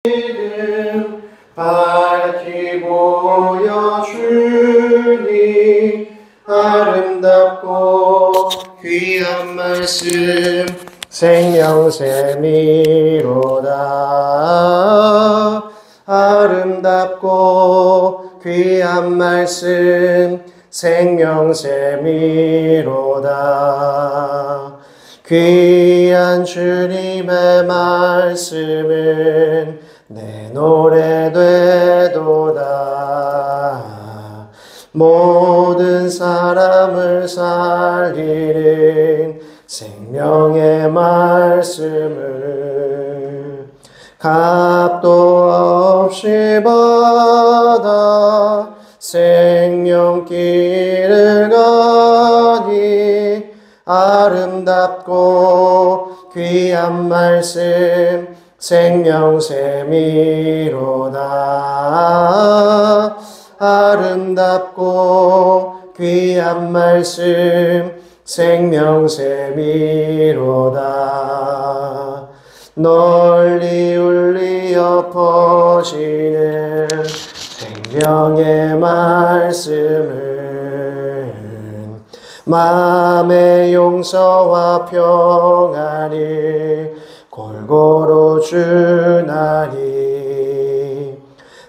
이름 밝히 보여주니 아름답고 귀한 말씀 생명샘이로다. 아름답고 귀한 말씀 생명샘이로다. 귀한 주님의 말씀은 내 노래 되도다. 모든 사람을 살리는 생명의 말씀을 값도 없이 받아 생명길을 가니 아름답고 귀한 말씀 생명샘이로다. 아름답고 귀한 말씀 생명샘이로다. 널리 울리어 퍼지는 생명의 말씀을 마음의 용서와 평안을 골고루 주나니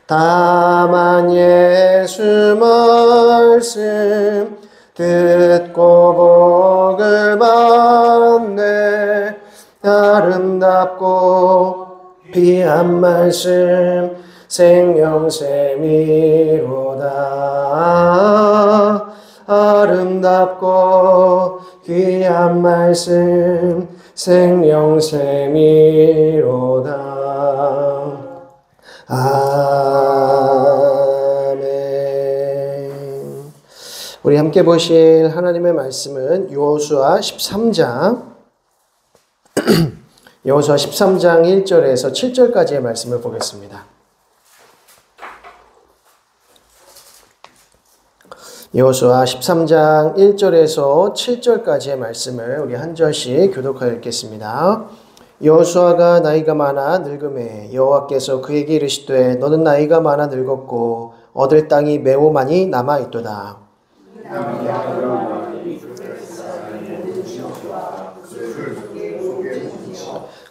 다만 예수 말씀 듣고 복을 받네. 아름답고 귀한 말씀 생명샘이로다. 아름답고 귀한 말씀 생명샘이로다. 아멘. 우리 함께 보실 하나님의 말씀은 여호수아 13장 여호수아 13장 1절에서 7절까지의 말씀을 보겠습니다. 여호수아 13장 1절에서 7절까지의 말씀을 우리 한 절씩 교독하여 읽겠습니다. 여호수아가 나이가 많아 늙음에 여호와께서 그에게 이르시되 너는 나이가 많아 늙었고 얻을 땅이 매우 많이 남아있도다.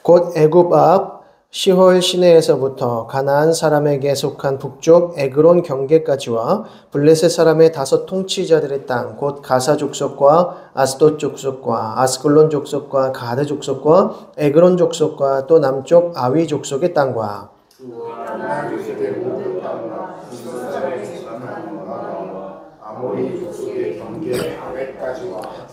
곧 애굽 앞 시홀 시내에서부터 가나안 사람에게 속한 북쪽 에그론 경계까지와 블레셋 사람의 5 통치자들의 땅 곧 가사 족속과 아스돗 족속과 아스글론 족속과 가드 족속과 에그론 족속과 또 남쪽 아위 족속의 땅과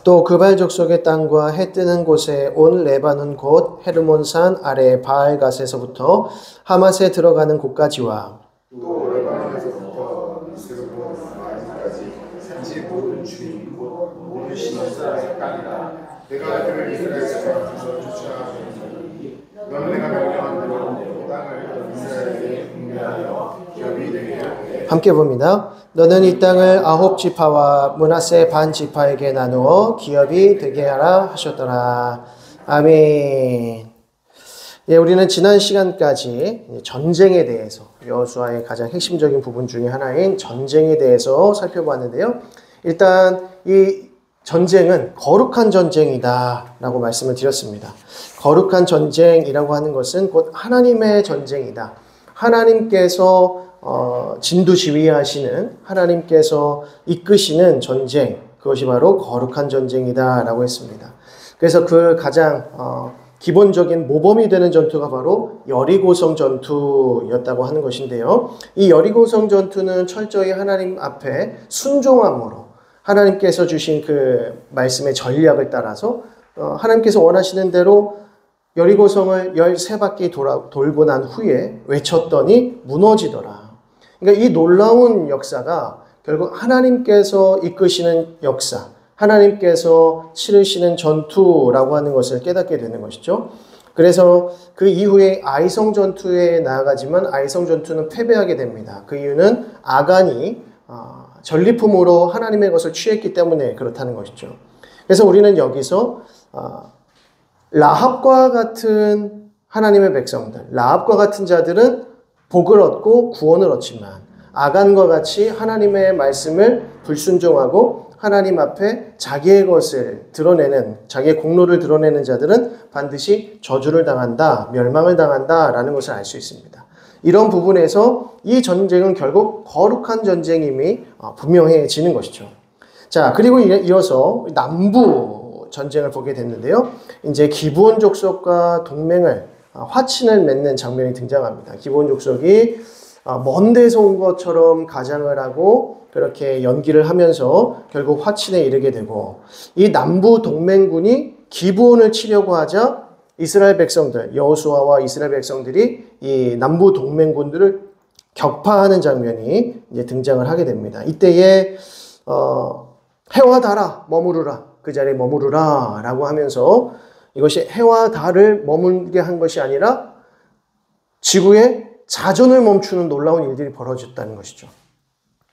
또 그발 족속의 땅과 해 뜨는 곳에 온 레바논 곧 헤르몬산 아래 바알갓에서부터 하맛에 들어가는 곳까지와 또 레바논에서부터 미스르본 마임까지 산지 모든 주인 곧 모든 시몬사의 땅이라. 내가 그를 이스라엘 사람에서 쫓아내니 너는 내가 명령한 대로 땅을 이스라엘에게 분배하여 기업이 되게 하되. 함께 봅니다. 너는 이 땅을 9 지파와 므낫세 반 지파에게 나누어 기업이 되게 하라 하셨더라. 아멘. 예, 우리는 지난 시간까지 전쟁에 대해서 여호수아의 가장 핵심적인 부분 중에 하나인 전쟁에 대해서 살펴봤는데요. 일단 이 전쟁은 거룩한 전쟁이다 라고 말씀을 드렸습니다. 거룩한 전쟁이라고 하는 것은 곧 하나님의 전쟁이다. 하나님께서 진두지휘하시는, 하나님께서 이끄시는 전쟁, 그것이 바로 거룩한 전쟁이다 라고 했습니다. 그래서 그 가장 기본적인 모범이 되는 전투가 바로 여리고성 전투였다고 하는 것인데요. 이 여리고성 전투는 철저히 하나님 앞에 순종함으로 하나님께서 주신 그 말씀의 전략을 따라서 하나님께서 원하시는 대로 여리고성을 13바퀴 돌고 난 후에 외쳤더니 무너지더라. 그러니까 이 놀라운 역사가 결국 하나님께서 이끄시는 역사, 하나님께서 치르시는 전투라고 하는 것을 깨닫게 되는 것이죠. 그래서 그 이후에 아이성 전투에 나아가지만 아이성 전투는 패배하게 됩니다. 그 이유는 아간이 전리품으로 하나님의 것을 취했기 때문에 그렇다는 것이죠. 그래서 우리는 여기서 라합과 같은 하나님의 백성들, 라합과 같은 자들은 복을 얻고 구원을 얻지만 아간과 같이 하나님의 말씀을 불순종하고 하나님 앞에 자기의 것을 드러내는, 자기의 공로를 드러내는 자들은 반드시 저주를 당한다, 멸망을 당한다라는 것을 알 수 있습니다. 이런 부분에서 이 전쟁은 결국 거룩한 전쟁임이 분명해지는 것이죠. 자, 그리고 이어서 남부 전쟁을 보게 됐는데요. 이제 기브온 족속과 동맹을, 화친을 맺는 장면이 등장합니다. 기브온 족속이 먼 데서 온 것처럼 가장을 하고 그렇게 연기를 하면서 결국 화친에 이르게 되고, 이 남부 동맹군이 기브온을 치려고 하자 이스라엘 백성들, 여호수아와 이스라엘 백성들이 이 남부 동맹군들을 격파하는 장면이 이제 등장을 하게 됩니다. 이때에 해와 달아 머무르라, 그 자리에 머무르라 라고 하면서, 이것이 해와 달을 머물게 한 것이 아니라 지구의 자전을 멈추는 놀라운 일들이 벌어졌다는 것이죠.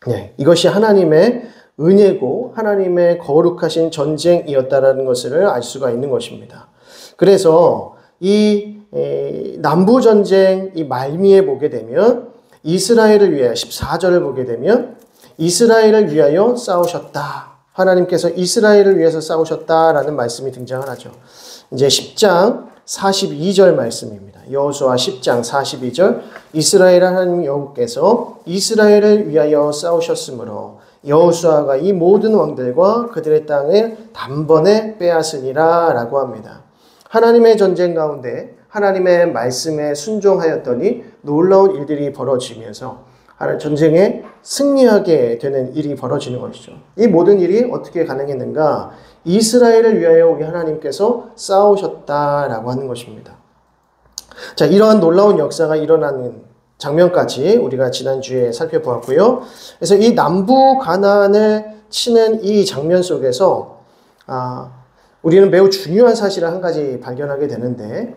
네, 이것이 하나님의 은혜고 하나님의 거룩하신 전쟁이었다라는 것을 알 수가 있는 것입니다. 그래서 이 남부전쟁 이 말미에 보게 되면 이스라엘을 위하여, 14절을 보게 되면 이스라엘을 위하여 싸우셨다, 하나님께서 이스라엘을 위해서 싸우셨다라는 말씀이 등장을 하죠. 이제 10장 42절 말씀입니다. 여호수아 10장 42절, 이스라엘 하나님 여호께서 이스라엘을 위하여 싸우셨으므로 여호수아가 이 모든 왕들과 그들의 땅을 단번에 빼앗으니라 라고 합니다. 하나님의 전쟁 가운데 하나님의 말씀에 순종하였더니 놀라운 일들이 벌어지면서 전쟁에 승리하게 되는 일이 벌어지는 것이죠. 이 모든 일이 어떻게 가능했는가? 이스라엘을 위하여 우리 하나님께서 싸우셨다라고 하는 것입니다. 자, 이러한 놀라운 역사가 일어나는 장면까지 우리가 지난주에 살펴보았고요. 그래서 이 남부 가나안을 치는 이 장면 속에서 우리는 매우 중요한 사실을 한 가지 발견하게 되는데,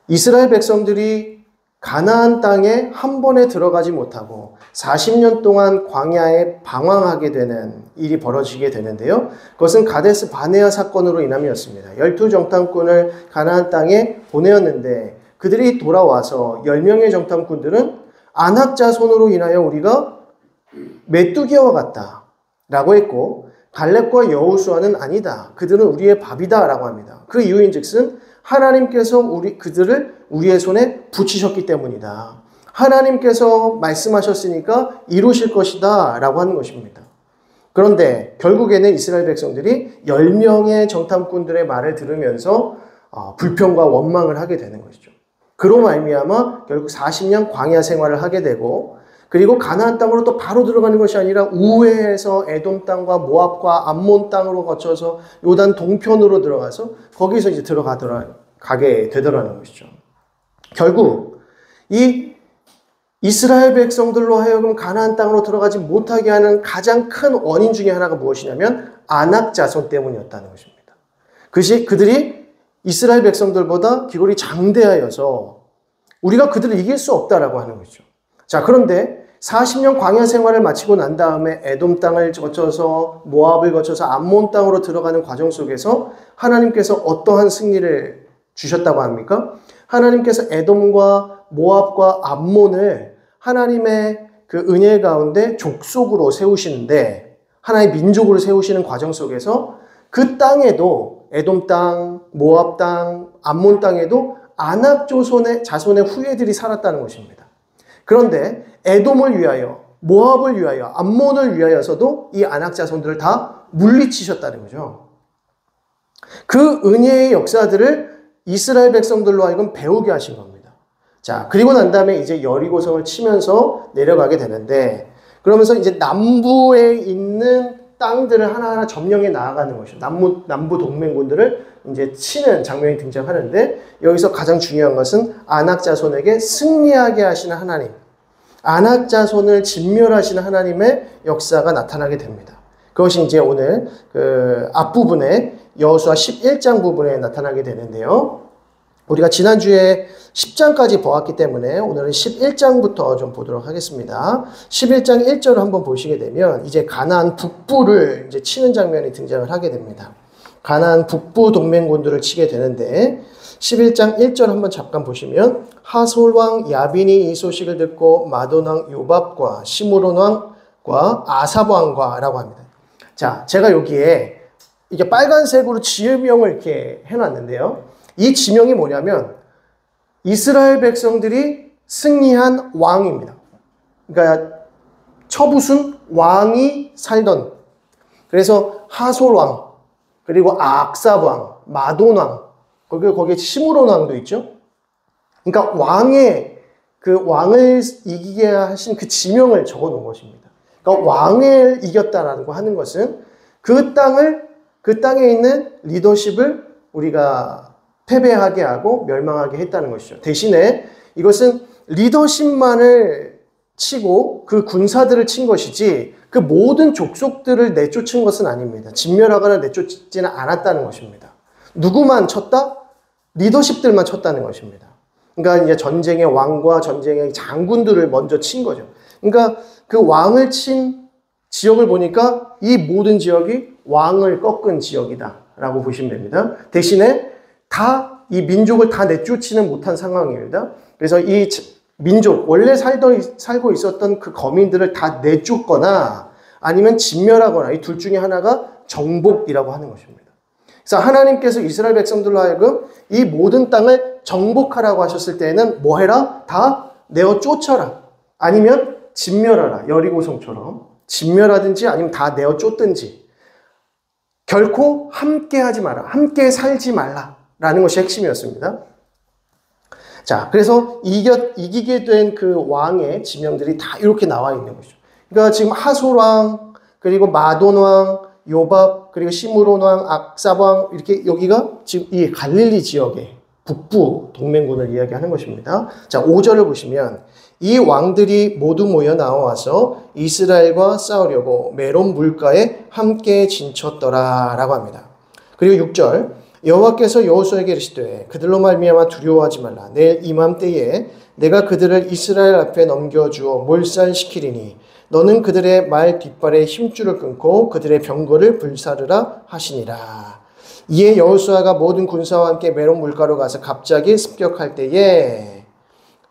이스라엘 백성들이 가나안 땅에 한 번에 들어가지 못하고 40년 동안 광야에 방황하게 되는 일이 벌어지게 되는데요. 그것은 가데스 바네아 사건으로 인함이었습니다. 12정탐꾼을 가나안 땅에 보내었는데 그들이 돌아와서 10명의 정탐꾼들은 아낙 자손으로 인하여 우리가 메뚜기와 같다 라고 했고, 갈렙과 여호수아는 아니다, 그들은 우리의 밥이다 라고 합니다. 그 이유인 즉슨 하나님께서 그들을 우리의 손에 붙이셨기 때문이다. 하나님께서 말씀하셨으니까 이루실 것이다 라고 하는 것입니다. 그런데 결국에는 이스라엘 백성들이 10명의 정탐꾼들의 말을 들으면서 불평과 원망을 하게 되는 것이죠. 그로 말미암아 결국 40년 광야 생활을 하게 되고, 그리고 가나안 땅으로 또 바로 들어가는 것이 아니라 우회해서 에돔 땅과 모압과 암몬 땅으로 거쳐서 요단 동편으로 들어가서 거기서 이제 가게 되더라는 것이죠. 결국 이 이스라엘 백성들로 하여금 가나안 땅으로 들어가지 못하게 하는 가장 큰 원인 중에 하나가 무엇이냐면 아낙 자손 때문이었다는 것입니다. 그들이 이스라엘 백성들보다 기골이 장대하여서 우리가 그들을 이길 수 없다라고 하는 거죠. 자, 그런데 40년 광야 생활을 마치고 난 다음에 에돔 땅을 거쳐서 모압을 거쳐서 암몬 땅으로 들어가는 과정 속에서 하나님께서 어떠한 승리를 주셨다고 합니까? 하나님께서 에돔과 모압과 암몬을 하나님의 그 은혜 가운데 족속으로 세우시는데, 하나의 민족으로 세우시는 과정 속에서 그 땅에도, 에돔 땅, 모압 땅, 암몬 땅에도 아낙 자손의 후예들이 살았다는 것입니다. 그런데 에돔을 위하여, 모압을 위하여, 암몬을 위하여서도 이 아낙 자손들을 다 물리치셨다는 거죠. 그 은혜의 역사들을 이스라엘 백성들로 하여금 배우게 하신 겁니다. 자, 그리고 난 다음에 이제 여리고성을 치면서 내려가게 되는데, 그러면서 이제 남부에 있는 땅들을 하나하나 점령해 나아가는 것이죠. 남부 동맹군들을 이제 치는 장면이 등장하는데, 여기서 가장 중요한 것은 아낙 자손에게 승리하게 하시는 하나님, 아낙 자손을 진멸하시는 하나님의 역사가 나타나게 됩니다. 그것이 이제 오늘 그 앞부분에 여호수아 11장 부분에 나타나게 되는데요. 우리가 지난주에 10장까지 보았기 때문에 오늘은 11장부터 좀 보도록 하겠습니다. 11장 1절을 한번 보시게 되면 이제 가나안 북부를 이제 치는 장면이 등장을 하게 됩니다. 가나안 북부 동맹군들을 치게 되는데, 11장 1절 한번 잠깐 보시면 하솔왕 야빈이 이 소식을 듣고 마돈왕 요밥과 시므론 왕과 아삽 왕과 라고 합니다. 자, 제가 여기에 이게 빨간색으로 지명을 이렇게 해놨는데요. 이 지명이 뭐냐면 이스라엘 백성들이 승리한 왕입니다. 그러니까 처부순 왕이 살던, 그래서 하솔왕, 그리고 악삽왕, 마돈왕, 거기에 시므론 왕도 있죠. 그러니까 왕을 이기게 하신 그 지명을 적어 놓은 것입니다. 그러니까 왕을 이겼다라는 거 하는 것은 그 땅에 있는 리더십을 우리가 패배하게 하고 멸망하게 했다는 것이죠. 대신에 이것은 리더십만을 치고 그 군사들을 친 것이지 그 모든 족속들을 내쫓은 것은 아닙니다. 진멸하거나 내쫓지는 않았다는 것입니다. 누구만 쳤다? 리더십들만 쳤다는 것입니다. 그러니까 이제 전쟁의 왕과 전쟁의 장군들을 먼저 친 거죠. 그러니까 그 왕을 친 지역을 보니까 이 모든 지역이 왕을 꺾은 지역이다라고 보시면 됩니다. 대신에 이 민족을 다 내쫓지는 못한 상황입니다. 그래서 이 민족, 원래 살고 있었던 그 거민들을 다 내쫓거나 아니면 진멸하거나 이 둘 중에 하나가 정복이라고 하는 것입니다. 그래서 하나님께서 이스라엘 백성들로 하여금 이 모든 땅을 정복하라고 하셨을 때에는 뭐 해라? 다 내어 쫓아라. 아니면 진멸하라. 여리고성처럼 진멸하든지 아니면 다 내어 쫓든지. 결코 함께 하지 마라. 함께 살지 말라라는 것이 핵심이었습니다. 자, 그래서 이기게 된 그 왕의 지명들이 다 이렇게 나와 있는 거죠. 그러니까 지금 하솔왕, 그리고 마돈왕, 요밥, 그리고 시므론 왕, 악삽 왕, 이렇게 여기가 지금 이 갈릴리 지역의 북부 동맹군을 이야기하는 것입니다. 자, 5절을 보시면 이 왕들이 모두 모여 나와서 이스라엘과 싸우려고 메론 물가에 함께 진쳤더라 라고 합니다. 그리고 6절 여호와께서 여호수아에게 이르시되 그들로 말미암아 두려워하지 말라. 내일 이맘때에 내가 그들을 이스라엘 앞에 넘겨주어 몰살시키리니 너는 그들의 말 뒷발에 힘줄을 끊고 그들의 병거를 불사르라 하시니라. 이에 여호수아가 모든 군사와 함께 메론 물가로 가서 갑자기 습격할 때에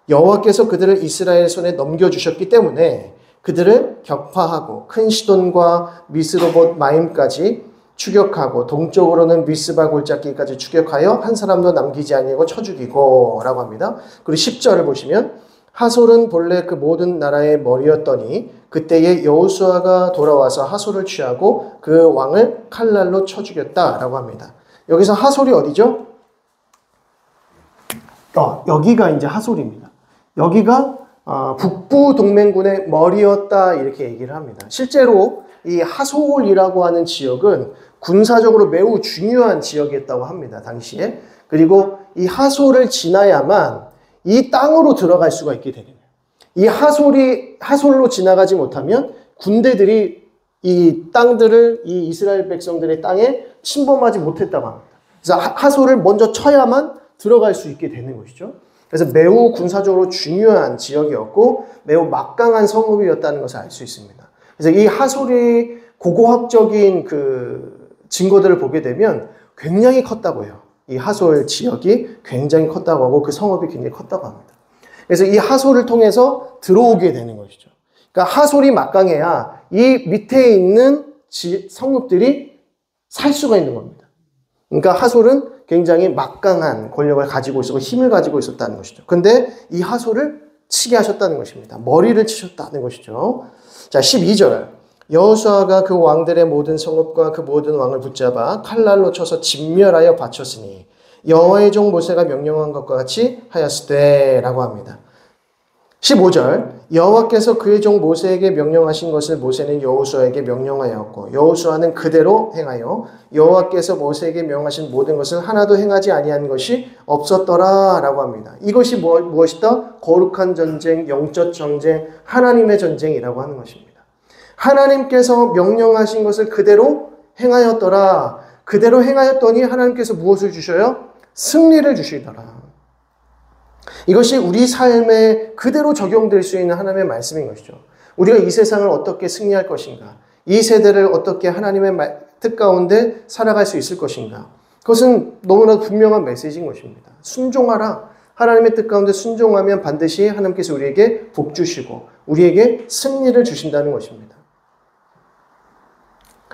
여호와께서 그들을 이스라엘 손에 넘겨주셨기 때문에 그들을 격파하고 큰 시돈과 미스로봇 마임까지 추격하고 동쪽으로는 미스바 골짜기까지 추격하여 한 사람도 남기지 아니하고 쳐 죽이고 라고 합니다. 그리고 10절을 보시면 하솔은 본래 그 모든 나라의 머리였더니 그때에 여호수아가 돌아와서 하솔을 취하고 그 왕을 칼날로 쳐 죽였다라고 합니다. 여기서 하솔이 어디죠? 여기가 이제 하솔입니다. 여기가 북부 동맹군의 머리였다 이렇게 얘기를 합니다. 실제로 이 하솔이라고 하는 지역은 군사적으로 매우 중요한 지역이었다고 합니다. 당시에. 그리고 이 하솔을 지나야만 이 땅으로 들어갈 수가 있게 되는 거예요. 이 하솔로 지나가지 못하면 군대들이 이 땅들을 이 이스라엘 백성들의 땅에 침범하지 못했다고 합니다. 그래서 하솔을 먼저 쳐야만 들어갈 수 있게 되는 것이죠. 그래서 매우 군사적으로 중요한 지역이었고 매우 막강한 성읍이었다는 것을 알 수 있습니다. 그래서 이 하솔이 고고학적인 그 증거들을 보게 되면 굉장히 컸다고 해요. 이 하솔 지역이 굉장히 컸다고 하고 그 성읍이 굉장히 컸다고 합니다. 그래서 이 하솔을 통해서 들어오게 되는 것이죠. 그러니까 하솔이 막강해야 이 밑에 있는 성읍들이 살 수가 있는 겁니다. 그러니까 하솔은 굉장히 막강한 권력을 가지고 있었고 힘을 가지고 있었다는 것이죠. 근데 이 하솔을 치게 하셨다는 것입니다. 머리를 치셨다는 것이죠. 자, 12절. 여호수아가 그 왕들의 모든 성읍과 그 모든 왕을 붙잡아 칼날로 쳐서 진멸하여 바쳤으니 여호와의 종 모세가 명령한 것과 같이 하였으되 라고 합니다. 15절. 여호와께서 그의 종 모세에게 명령하신 것을 모세는 여호수아에게 명령하였고 여호수아는 그대로 행하여 여호와께서 모세에게 명하신 모든 것을 하나도 행하지 아니한 것이 없었더라 라고 합니다. 이것이 무엇이다? 거룩한 전쟁, 영적 전쟁, 하나님의 전쟁이라고 하는 것입니다. 하나님께서 명령하신 것을 그대로 행하였더라. 그대로 행하였더니 하나님께서 무엇을 주셔요? 승리를 주시더라. 이것이 우리 삶에 그대로 적용될 수 있는 하나님의 말씀인 것이죠. 우리가 이 세상을 어떻게 승리할 것인가? 이 세대를 어떻게 하나님의 뜻 가운데 살아갈 수 있을 것인가? 그것은 너무나 분명한 메시지인 것입니다. 순종하라. 하나님의 뜻 가운데 순종하면 반드시 하나님께서 우리에게 복 주시고 우리에게 승리를 주신다는 것입니다.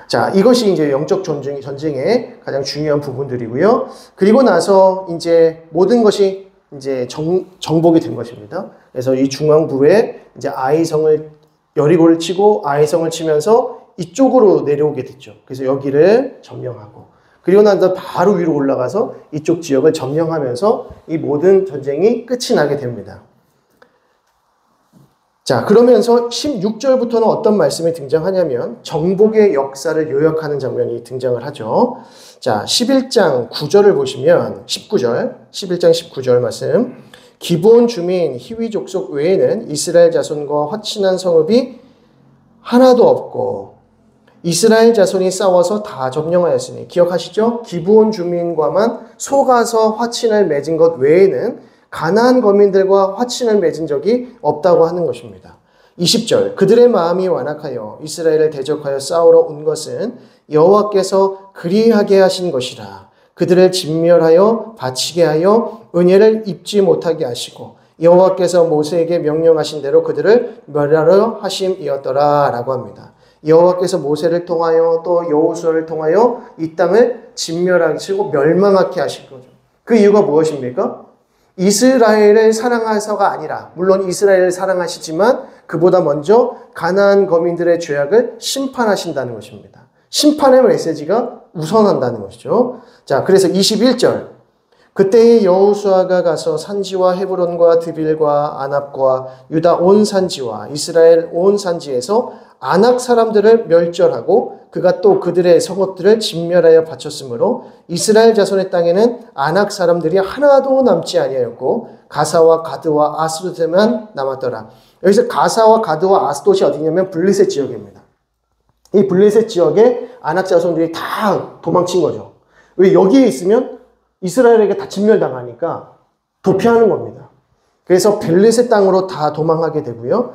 자, 이것이 이제 영적 전쟁의 가장 중요한 부분들이고요. 그리고 나서 이제 모든 것이 이제 정복이 된 것입니다. 그래서 이 중앙부에 이제 아이성을 여리고를 치고 아이성을 치면서 이쪽으로 내려오게 됐죠. 그래서 여기를 점령하고 그리고 나서 바로 위로 올라가서 이쪽 지역을 점령하면서 이 모든 전쟁이 끝이 나게 됩니다. 자, 그러면서 16절부터는 어떤 말씀이 등장하냐면 정복의 역사를 요약하는 장면이 등장을 하죠. 자, 11장 9절을 보시면 11장 19절 말씀. 기브온 주민 히위 족속 외에는 이스라엘 자손과 화친한 성읍이 하나도 없고 이스라엘 자손이 싸워서 다 점령하였으니 기억하시죠? 기브온 주민과만 속아서 화친을 맺은 것 외에는 가나안 거민들과 화친을 맺은 적이 없다고 하는 것입니다. 20절 그들의 마음이 완악하여 이스라엘을 대적하여 싸우러 온 것은 여호와께서 그리하게 하신 것이라. 그들을 진멸하여 바치게 하여 은혜를 입지 못하게 하시고 여호와께서 모세에게 명령하신 대로 그들을 멸하려 하심이었더라 라고 합니다. 여호와께서 모세를 통하여 또 여호수아를 통하여 이 땅을 진멸하시고 멸망하게 하실 거죠. 그 이유가 무엇입니까? 이스라엘을 사랑하셔서가 아니라 물론 이스라엘을 사랑하시지만 그보다 먼저 가나안 거민들의 죄악을 심판하신다는 것입니다. 심판의 메시지가 우선한다는 것이죠. 자, 그래서 21절 그때의 여호수아가 가서 산지와 헤브론과 드빌과 아납과 유다 온 산지와 이스라엘 온 산지에서 아낙 사람들을 멸절하고 그가 또 그들의 성읍들을 진멸하여 바쳤으므로 이스라엘 자손의 땅에는 아낙 사람들이 하나도 남지 아니하였고 가사와 가드와 아스돗에만 남았더라. 여기서 가사와 가드와 아스돗이 어디냐면 블레셋 지역입니다. 이 블레셋 지역에 아낙 자손들이 다 도망친 거죠. 왜 여기에 있으면 이스라엘에게 다 진멸당하니까 도피하는 겁니다. 그래서 블레셋 땅으로 다 도망하게 되고요.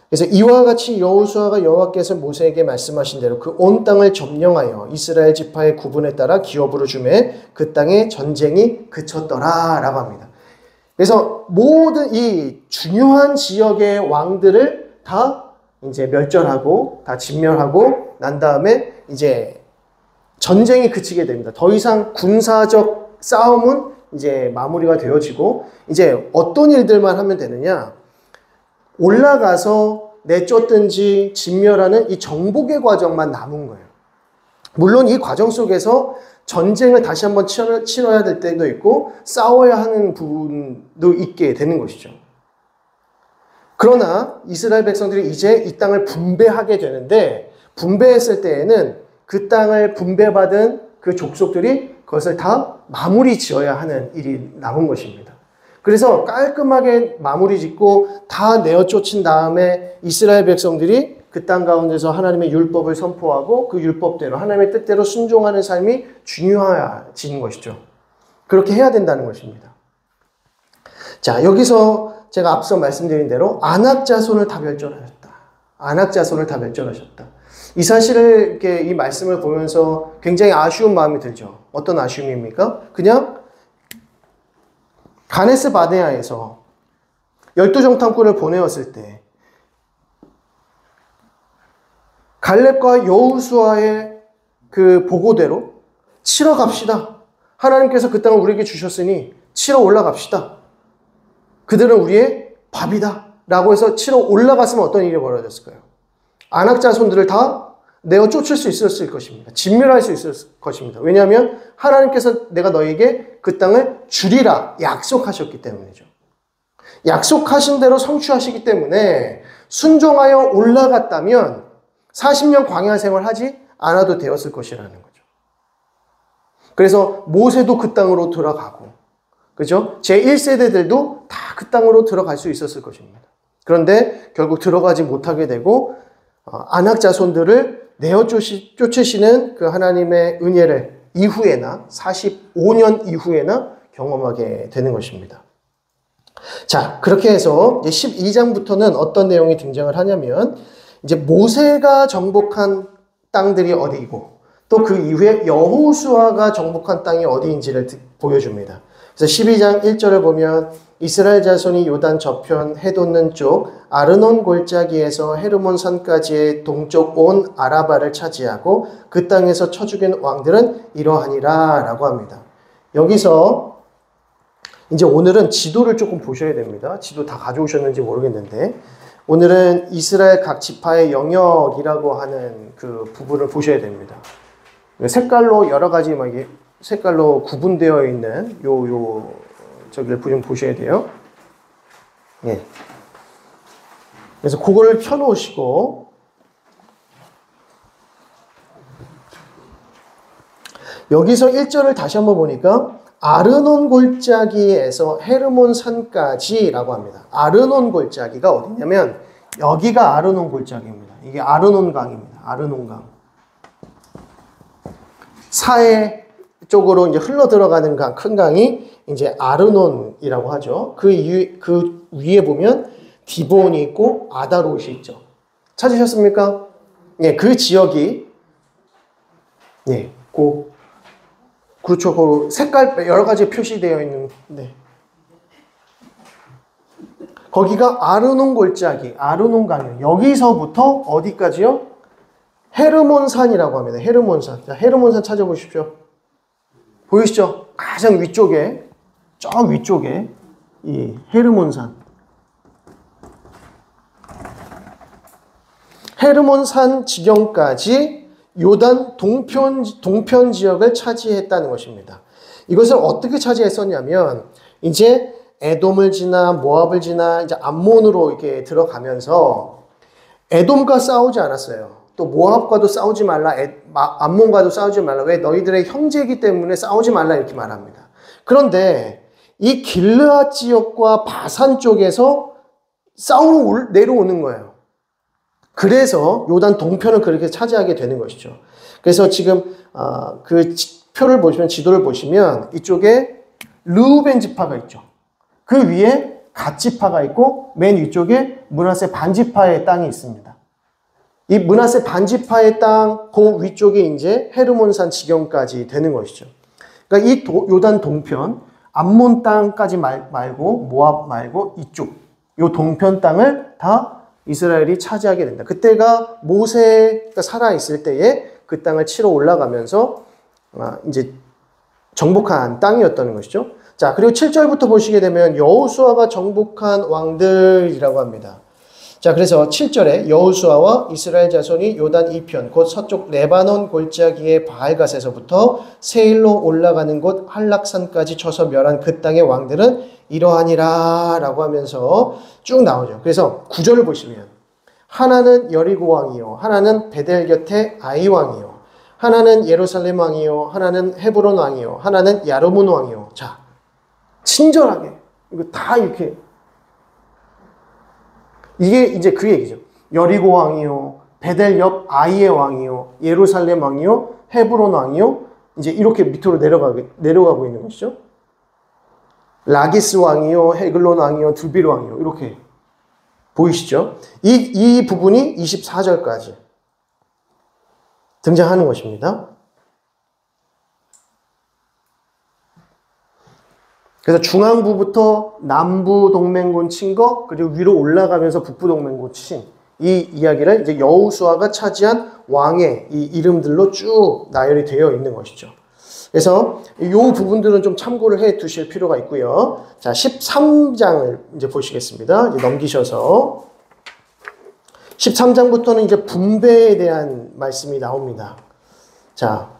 그래서 이와 같이 여호수아가 여호와께서 모세에게 말씀하신 대로 그 온 땅을 점령하여 이스라엘 지파의 구분에 따라 기업으로 주매 그 땅의 전쟁이 그쳤더라 라고 합니다. 그래서 모든 이 중요한 지역의 왕들을 다 이제 멸절하고 다 진멸하고 난 다음에 이제 전쟁이 그치게 됩니다. 더 이상 군사적 싸움은 이제 마무리가 되어지고 이제 어떤 일들만 하면 되느냐? 올라가서 내쫓든지 진멸하는 이 정복의 과정만 남은 거예요. 물론 이 과정 속에서 전쟁을 다시 한번 치러야 될 때도 있고 싸워야 하는 부분도 있게 되는 것이죠. 그러나 이스라엘 백성들이 이제 이 땅을 분배하게 되는데 분배했을 때에는 그 땅을 분배받은 그 족속들이 그것을 다 마무리 지어야 하는 일이 남은 것입니다. 그래서 깔끔하게 마무리 짓고 다 내어쫓은 다음에 이스라엘 백성들이 그 땅 가운데서 하나님의 율법을 선포하고 그 율법대로 하나님의 뜻대로 순종하는 삶이 중요해지는 것이죠. 그렇게 해야 된다는 것입니다. 자, 여기서 제가 앞서 말씀드린 대로 아낙 자손을 다 멸절하셨다. 아낙 자손을 다 멸절하셨다. 이 사실을 이렇게 이 말씀을 보면서 굉장히 아쉬운 마음이 들죠. 어떤 아쉬움입니까? 그냥 가네스 바네아에서 12정탐꾼을 보내었을 때 갈렙과 여호수아의 그 보고대로 치러 갑시다. 하나님께서 그 땅을 우리에게 주셨으니 치러 올라갑시다. 그들은 우리의 밥이다. 라고 해서 치러 올라갔으면 어떤 일이 벌어졌을까요? 아낙 자손들을 다 내어 쫓을 수 있었을 것입니다. 진멸할 수 있었을 것입니다. 왜냐하면 하나님께서 내가 너에게 그 땅을 주리라 약속하셨기 때문이죠. 약속하신 대로 성취하시기 때문에 순종하여 올라갔다면 40년 광야 생활 하지 않아도 되었을 것이라는 거죠. 그래서 모세도 그 땅으로 들어가고, 그죠? 제1세대들도 다 그 땅으로 들어갈 수 있었을 것입니다. 그런데 결국 들어가지 못하게 되고 아낙 자손들을 내어 쫓으시는 그 하나님의 은혜를 이후에나 45년 이후에나 경험하게 되는 것입니다. 자, 그렇게 해서 12장부터는 어떤 내용이 등장을 하냐면 이제 모세가 정복한 땅들이 어디이고 또 그 이후에 여호수아가 정복한 땅이 어디인지를 보여줍니다. 그래서 12장 1절을 보면 이스라엘 자손이 요단 저편 해돋는 쪽 아르논 골짜기에서 헤르몬 산까지의 동쪽 온 아라바를 차지하고 그 땅에서 쳐 죽인 왕들은 이러하니라 라고 합니다. 여기서 이제 오늘은 지도를 조금 보셔야 됩니다. 지도 다 가져오셨는지 모르겠는데 오늘은 이스라엘 각 지파의 영역이라고 하는 그 부분을 보셔야 됩니다. 색깔로 여러 가지 막 이게 색깔로 구분되어 있는 저기를 좀 보셔야 돼요. 예. 그래서 그거를 펴놓으시고 여기서 1절을 다시 한번 보니까 아르논 골짜기에서 헤르몬 산까지라고 합니다. 아르논 골짜기가 어디냐면 여기가 아르논 골짜기입니다. 이게 아르논 강입니다. 아르논 강. 사해 쪽으로 이제 흘러 들어가는 강, 큰 강이 이제 아르논이라고 하죠. 그 위에 보면 디본이 있고 아다롯이 있죠. 찾으셨습니까? 예, 그 지역이 예, 그렇죠. 그 색깔 여러 가지 표시되어 있는 네. 거기가 아르논 골짜기, 아르논 강이에요. 여기서부터 어디까지요? 헤르몬산이라고 합니다. 헤르몬산. 자, 헤르몬산 찾아보십시오. 보이시죠? 가장 위쪽에, 저 위쪽에 이 헤르몬산. 헤르몬산 지경까지 요단 동편 지역을 차지했다는 것입니다. 이것을 어떻게 차지했었냐면 이제 에돔을 지나 모압을 지나 이제 암몬으로 이렇게 들어가면서 에돔과 싸우지 않았어요. 또 모압과도 싸우지 말라, 암몬과도 싸우지 말라. 왜? 너희들의 형제이기 때문에 싸우지 말라 이렇게 말합니다. 그런데 이 길르앗 지역과 바산 쪽에서 싸우러 내려오는 거예요. 그래서 요단 동편을 그렇게 차지하게 되는 것이죠. 그래서 지금 그 표를 보시면 지도를 보시면 이쪽에 르우벤 지파가 있죠. 그 위에 갓 지파가 있고 맨 위쪽에 므낫세 반 지파의 땅이 있습니다. 이 므낫세 반 지파의 땅 그 위쪽에 이제 헤르몬산 지경까지 되는 것이죠. 그러니까 이 요단 동편 암몬 땅까지 말고 모압 말고 이쪽 요 동편 땅을 다 이스라엘이 차지하게 된다. 그때가 모세가 살아있을 때에 그 땅을 치러 올라가면서 이제 정복한 땅이었다는 것이죠. 자, 그리고 7절부터 보시게 되면 여호수아가 정복한 왕들이라고 합니다. 자, 그래서 7절에 여호수아와 이스라엘 자손이 요단 이편 곧 서쪽 레바논 골짜기의 바알갓에서부터 세일로 올라가는 곳 한락산까지 쳐서 멸한 그 땅의 왕들은 이러하니라 라고 하면서 쭉 나오죠. 그래서 9절을 보시면 하나는 여리고 왕이요, 하나는 베델 곁에 아이 왕이요, 하나는 예루살렘 왕이요, 하나는 헤브론 왕이요, 하나는 야르문 왕이요. 자, 친절하게 이거 다 이렇게 이게 이제 그 얘기죠. 여리고 왕이요, 베델 옆 아이의 왕이요, 예루살렘 왕이요, 헤브론 왕이요. 이제 이렇게 밑으로 내려가고 있는 것이죠. 라기스 왕이요, 헤글론 왕이요, 두빌 왕이요. 이렇게 보이시죠? 이 부분이 24절까지 등장하는 것입니다. 그래서 중앙부부터 남부 동맹군 친 거, 그리고 위로 올라가면서 북부 동맹군 친 이 이야기를 이제 여호수아가 차지한 왕의 이 이름들로 쭉 나열이 되어 있는 것이죠. 그래서 이 부분들은 좀 참고를 해 두실 필요가 있고요. 자, 13장을 이제 보시겠습니다. 이제 넘기셔서 13장부터는 이제 분배에 대한 말씀이 나옵니다. 자,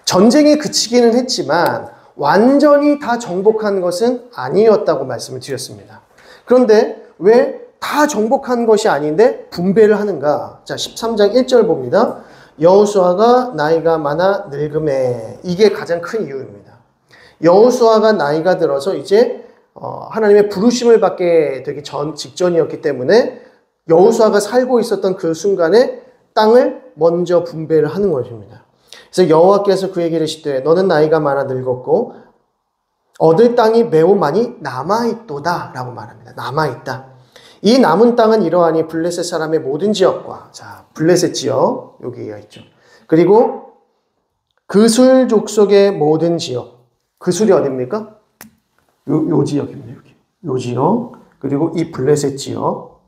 전쟁이 그치기는 했지만 완전히 다 정복한 것은 아니었다고 말씀을 드렸습니다. 그런데 왜 다 정복한 것이 아닌데 분배를 하는가? 자, 13장 1절 봅니다. 여호수아가 나이가 많아 늙음에. 이게 가장 큰 이유입니다. 여호수아가 나이가 들어서 이제 하나님의 부르심을 받게 되기 직전이었기 때문에 여호수아가 살고 있었던 그 순간에 땅을 먼저 분배를 하는 것입니다. 그래서 여호와께서 그에게 이르시되 너는 나이가 많아 늙었고 얻을 땅이 매우 많이 남아있도다 라고 말합니다. 남아있다. 이 남은 땅은 이러하니 블레셋 사람의 모든 지역과, 자, 블레셋 지역 여기가 있죠. 그리고 그술 족속의 모든 지역. 그술이 어딥니까? 요 지역입니다. 요 지역. 그리고 이 블레셋 지역.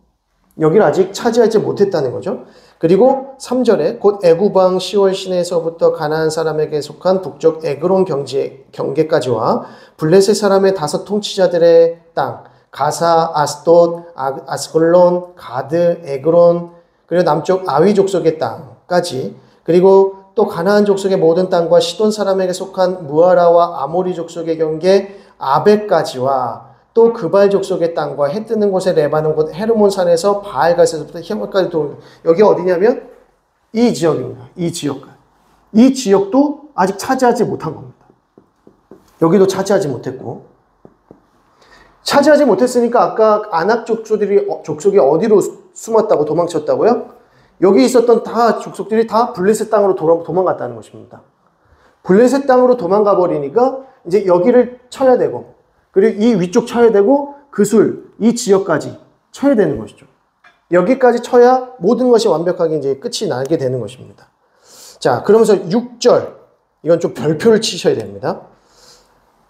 여기를 아직 차지하지 못했다는 거죠. 그리고 3절에 곧 애굽왕 시월 시내에서부터 가나안 사람에게 속한 북쪽 에그론 경계까지와 블레셋 사람의 5 통치자들의 땅, 가사, 아스돗, 아스글론, 가드, 에그론, 그리고 남쪽 아위 족속의 땅까지, 그리고 또 가나안 족속의 모든 땅과 시돈 사람에게 속한 무아라와 아모리 족속의 경계 아벡까지와 또 그발 족속의 땅과 해 뜨는 곳의 레바논 곳 헤르몬 산에서 바알가스에서부터 히말까지 여기 어디냐면 이 지역입니다. 이 지역까지. 이 지역도 아직 차지하지 못한 겁니다. 여기도 차지하지 못했고, 차지하지 못했으니까 아까 아낙 족속이 어디로 숨었다고 도망쳤다고요? 여기 있었던 다 족속들이 다 블레셋 땅으로 도망갔다는 것입니다. 블레셋 땅으로 도망가 버리니까 이제 여기를 쳐야 되고, 그리고 이 위쪽 쳐야 되고, 그술, 이 지역까지 쳐야 되는 것이죠. 여기까지 쳐야 모든 것이 완벽하게 이제 끝이 나게 되는 것입니다. 자, 그러면서 6절, 이건 좀 별표를 치셔야 됩니다.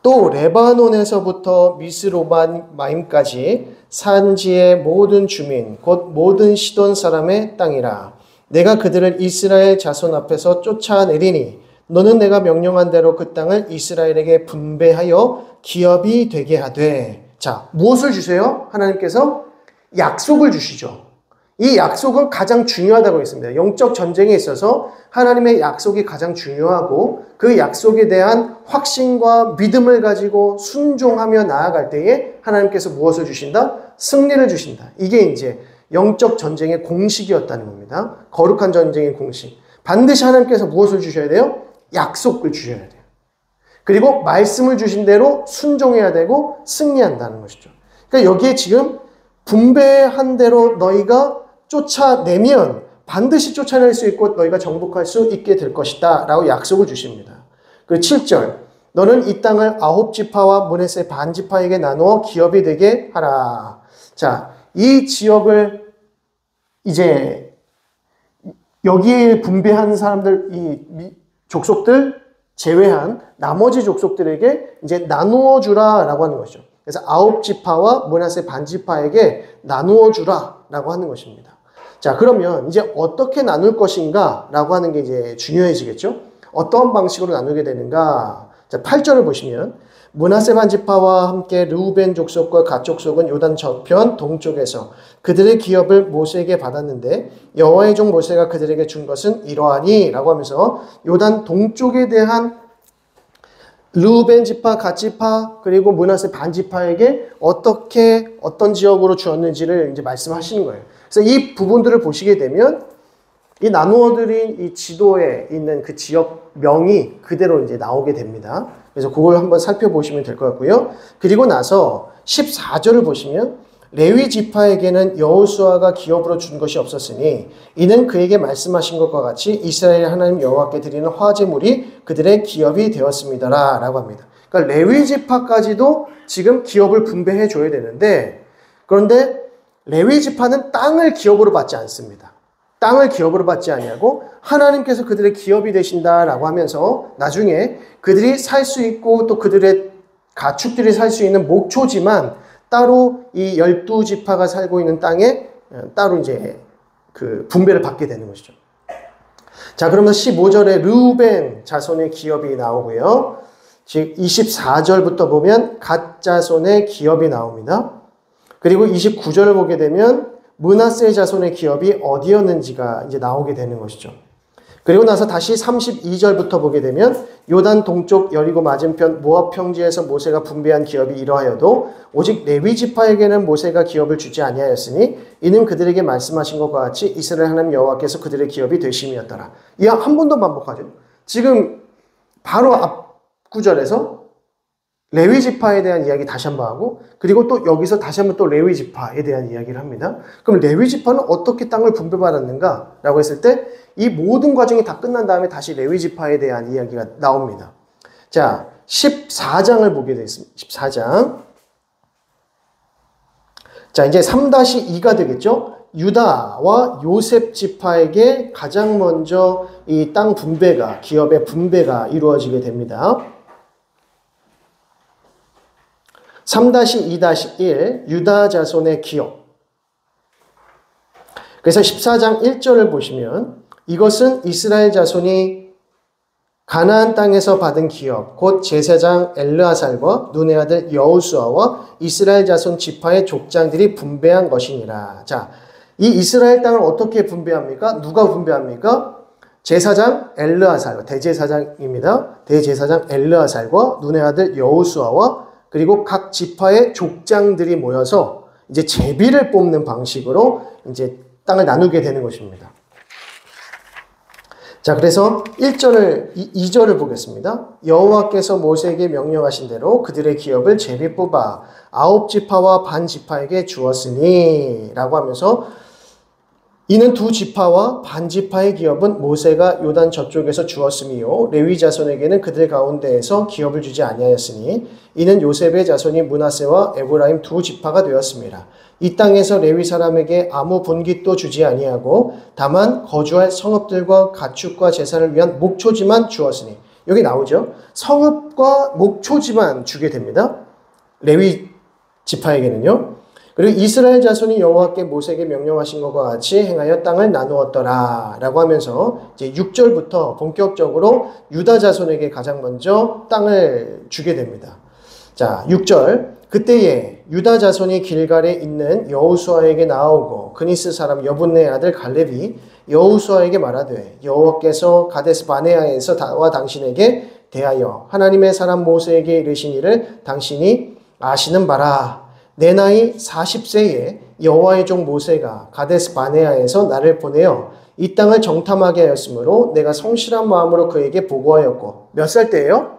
또 레바논에서부터 미스로마임까지 산지의 모든 주민, 곧 모든 시돈 사람의 땅이라. 내가 그들을 이스라엘 자손 앞에서 쫓아내리니 너는 내가 명령한 대로 그 땅을 이스라엘에게 분배하여 기업이 되게 하되. 자, 무엇을 주세요? 하나님께서 약속을 주시죠. 이 약속은 가장 중요하다고 했습니다. 영적 전쟁에 있어서 하나님의 약속이 가장 중요하고 그 약속에 대한 확신과 믿음을 가지고 순종하며 나아갈 때에 하나님께서 무엇을 주신다? 승리를 주신다. 이게 이제 영적 전쟁의 공식이었다는 겁니다. 거룩한 전쟁의 공식. 반드시 하나님께서 무엇을 주셔야 돼요? 약속을 주셔야 돼요. 그리고 말씀을 주신 대로 순종해야 되고 승리한다는 것이죠. 그러니까 여기에 지금 분배한 대로 너희가 쫓아내면 반드시 쫓아낼 수 있고 너희가 정복할 수 있게 될 것이다 라고 약속을 주십니다. 그리고 7절 너는 이 땅을 9지파와 므낫세 반지파에게 나누어 기업이 되게 하라. 자, 이 지역을 이제 여기에 분배한 사람들, 이 족속들 제외한 나머지 족속들에게 이제 나누어 주라라고 하는 것이죠. 그래서 9지파와 므낫세 반지파에게 나누어 주라라고 하는 것입니다. 자, 그러면 이제 어떻게 나눌 것인가 라고 하는 게 이제 중요해지겠죠? 어떤 방식으로 나누게 되는가? 자, 8절을 보시면 므낫세 반지파와 함께 르우벤 족속과 갓 족속은 요단 저편 동쪽에서 그들의 기업을 모세에게 받았는데 여호와의 종 모세가 그들에게 준 것은 이러하니 라고 하면서 요단 동쪽에 대한 르우벤 지파, 갓 지파, 그리고 므낫세 반지파에게 어떤 지역으로 주었는지를 이제 말씀하시는 거예요. 그래서 이 부분들을 보시게 되면 이 나누어드린 이 지도에 있는 그 지역명이 그대로 이제 나오게 됩니다. 그래서 그걸 한번 살펴보시면 될 것 같고요. 그리고 나서 14절을 보시면 레위 지파에게는 여호수아가 기업으로 준 것이 없었으니 이는 그에게 말씀하신 것과 같이 이스라엘 하나님 여호와께 드리는 화제물이 그들의 기업이 되었습니다라 라고 합니다. 그러니까 레위 지파까지도 지금 기업을 분배해 줘야 되는데, 그런데 레위 지파는 땅을 기업으로 받지 않습니다. 땅을 기업으로 받지 아니하고 하나님께서 그들의 기업이 되신다라고 하면서 나중에 그들이 살 수 있고 또 그들의 가축들이 살 수 있는 목초지만 따로 이 12지파가 살고 있는 땅에 따로 이제 그 분배를 받게 되는 것이죠. 자, 그러면 15절에 르우벤 자손의 기업이 나오고요. 즉 24절부터 보면 갓 자손의 기업이 나옵니다. 그리고 29절을 보게 되면 므낫세 자손의 기업이 어디였는지가 이제 나오게 되는 것이죠. 그리고 나서 다시 32절부터 보게 되면 요단 동쪽 여리고 맞은편 모압 평지에서 모세가 분배한 기업이 이러하여도 오직 레위 지파에게는 모세가 기업을 주지 아니하였으니 이는 그들에게 말씀하신 것과 같이 이스라엘 하나님 여호와께서 그들의 기업이 되심이었더라. 이 한 번 더 반복하죠. 지금 바로 앞 구절에서 레위 지파에 대한 이야기 다시 한번 하고, 그리고 또 여기서 다시 한번 또 레위 지파에 대한 이야기를 합니다. 그럼 레위 지파는 어떻게 땅을 분배받았는가? 라고 했을 때 이 모든 과정이 다 끝난 다음에 다시 레위 지파에 대한 이야기가 나옵니다. 자, 14장을 보게 되겠습니다. 14장. 자, 이제 3-2가 되겠죠? 유다와 요셉 지파에게 가장 먼저 이 땅 분배가, 기업의 분배가 이루어지게 됩니다. 3-2-1 유다 자손의 기업. 그래서 14장 1절을 보시면 이것은 이스라엘 자손이 가나안 땅에서 받은 기업, 곧 제사장 엘르아살과 눈의 아들 여호수아와 이스라엘 자손 지파의 족장들이 분배한 것이니라. 자, 이 이스라엘 땅을 어떻게 분배합니까? 누가 분배합니까? 제사장 엘르아살, 대제사장입니다. 대제사장 엘르아살과 눈의 아들 여호수아와 그리고 각 지파의 족장들이 모여서 이제 제비를 뽑는 방식으로 이제 땅을 나누게 되는 것입니다. 자, 그래서 2절을 보겠습니다. 여호와께서 모세에게 명령하신 대로 그들의 기업을 제비 뽑아 9지파와 반 지파에게 주었으니 라고 하면서 이는 2지파와 반 지파의 기업은 모세가 요단 저쪽에서 주었으며 레위 자손에게는 그들 가운데에서 기업을 주지 아니하였으니 이는 요셉의 자손이 므낫세와 에브라임 2지파가 되었습니다. 이 땅에서 레위 사람에게 아무 분깃도 주지 아니하고 다만 거주할 성읍들과 가축과 제사를 위한 목초지만 주었으니 여기 나오죠. 성읍과 목초지만 주게 됩니다. 레위 지파에게는요. 그리고 이스라엘 자손이 여호와께 모세에게 명령하신 것과 같이 행하여 땅을 나누었더라 라고 하면서 이제 6절부터 본격적으로 유다 자손에게 가장 먼저 땅을 주게 됩니다. 자, 6절. 그때에 유다 자손이 길갈에 있는 여호수아에게 나오고 그니스 사람 여분네의 아들 갈렙이 여호수아에게 말하되 여호와께서 가데스 바네아에서 나와 당신에게 대하여 하나님의 사람 모세에게 이르신 일을 당신이 아시는 바라. 내 나이 40세에 여호와의 종 모세가 가데스 바네아에서 나를 보내어 이 땅을 정탐하게 하였으므로 내가 성실한 마음으로 그에게 보고하였고 몇 살 때예요?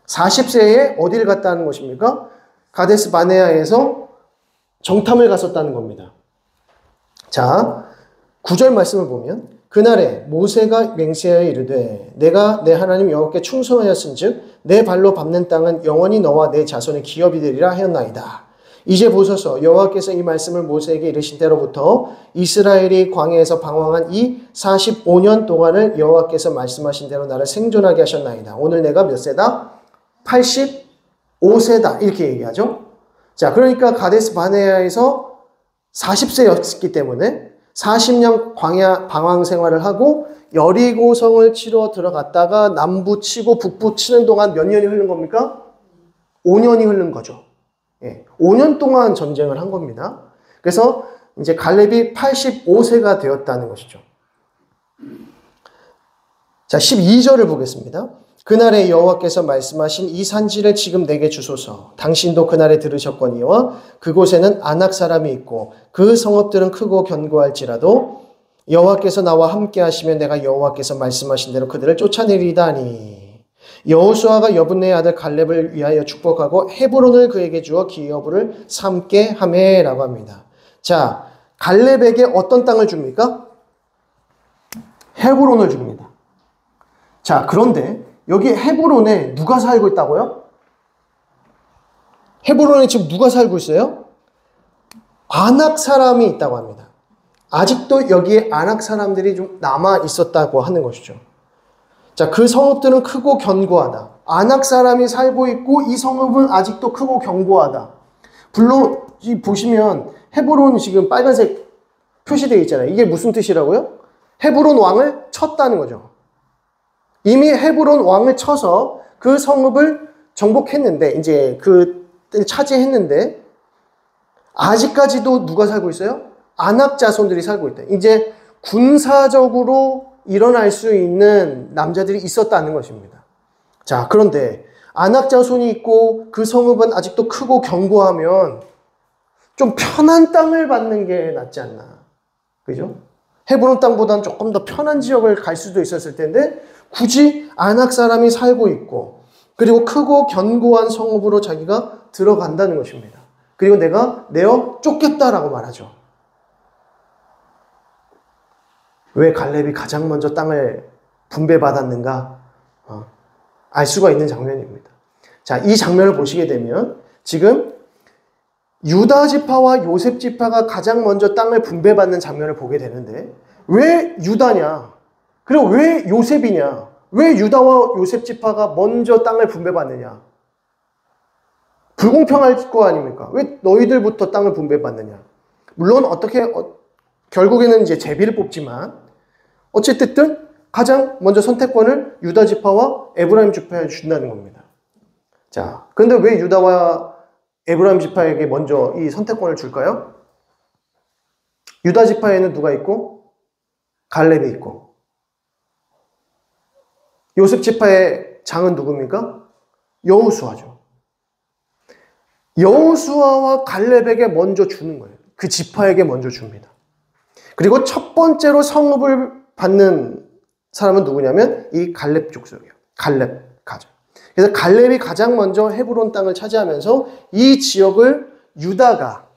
40세에 어디를 갔다 하는 것입니까? 가데스 바네아에서 정탐을 갔었다는 겁니다. 자, 9절 말씀을 보면 그날에 모세가 맹세하여 이르되 내가 내 하나님 여호와께 충성하였은즉 내 발로 밟는 땅은 영원히 너와 내 자손의 기업이 되리라 하였나이다. 이제 보소서 여호와께서 이 말씀을 모세에게 이르신 때로부터 이스라엘이 광야에서 방황한 이 45년 동안을 여호와께서 말씀하신 대로 나를 생존하게 하셨나이다. 오늘 내가 몇 세다? 85세다. 이렇게 얘기하죠. 자, 그러니까 가데스 바네아에서 40세였기 때문에 40년 광야 방황 생활을 하고 여리고성을 치러 들어갔다가 남부 치고 북부 치는 동안 몇 년이 흐른 겁니까? 5년이 흐른 거죠. 예, 5년 동안 전쟁을 한 겁니다. 그래서 이제 갈렙이 85세가 되었다는 것이죠. 자, 12절을 보겠습니다. 그날에 여호와께서 말씀하신 이 산지를 지금 내게 주소서. 당신도 그날에 들으셨거니와 그곳에는 아낙 사람이 있고 그 성읍들은 크고 견고할지라도 여호와께서 나와 함께 하시면 내가 여호와께서 말씀하신 대로 그들을 쫓아내리다 하니 여호수아가 여분네의 아들 갈렙을 위하여 축복하고 헤브론을 그에게 주어 기업을 삼게 하매라고 합니다. 자, 갈렙에게 어떤 땅을 줍니까? 헤브론을 줍니다. 자, 그런데 여기 헤브론에 누가 살고 있다고요? 헤브론에 지금 누가 살고 있어요? 아낙 사람이 있다고 합니다. 아직도 여기에 아낙 사람들이 좀 남아 있었다고 하는 것이죠. 자, 그 성읍들은 크고 견고하다. 아낙 사람이 살고 있고 이 성읍은 아직도 크고 견고하다. 물론 보시면 헤브론 지금 빨간색 표시되어 있잖아요. 이게 무슨 뜻이라고요? 헤브론 왕을 쳤다는 거죠. 이미 헤브론 왕을 쳐서 그 성읍을 정복했는데 이제 그 차지했는데 아직까지도 누가 살고 있어요? 아낙 자손들이 살고 있다. 이제 군사적으로 일어날 수 있는 남자들이 있었다는 것입니다. 자, 그런데 아낙 자손이 있고 그 성읍은 아직도 크고 견고하면 좀 편한 땅을 받는 게 낫지 않나. 그죠? 헤브론 땅보다는 조금 더 편한 지역을 갈 수도 있었을 텐데 굳이 아낙 사람이 살고 있고 그리고 크고 견고한 성읍으로 자기가 들어간다는 것입니다. 그리고 내가 내어 쫓겠다라고 말하죠. 왜 갈렙이 가장 먼저 땅을 분배받았는가? 알 수가 있는 장면입니다. 자, 이 장면을 보시게 되면 지금 유다 지파와 요셉 지파가 가장 먼저 땅을 분배받는 장면을 보게 되는데 왜 유다냐? 그리고 왜 요셉이냐? 왜 유다와 요셉 지파가 먼저 땅을 분배받느냐? 불공평할 거 아닙니까? 왜 너희들부터 땅을 분배받느냐? 물론 결국에는 이제 제비를 뽑지만 어쨌든 가장 먼저 선택권을 유다 지파와 에브라임 지파에 준다는 겁니다. 자, 그런데 왜 유다와 에브라임 지파에게 먼저 이 선택권을 줄까요? 유다 지파에는 누가 있고 갈렙이 있고, 요셉 지파의 장은 누굽니까? 여호수아죠. 여호수아와 갈렙에게 먼저 주는 거예요. 그 지파에게 먼저 줍니다. 그리고 첫 번째로 성읍을 받는 사람은 누구냐면 이 갈렙 족속이에요. 갈렙 가족. 그래서 갈렙이 가장 먼저 헤브론 땅을 차지하면서 이 지역을 유다가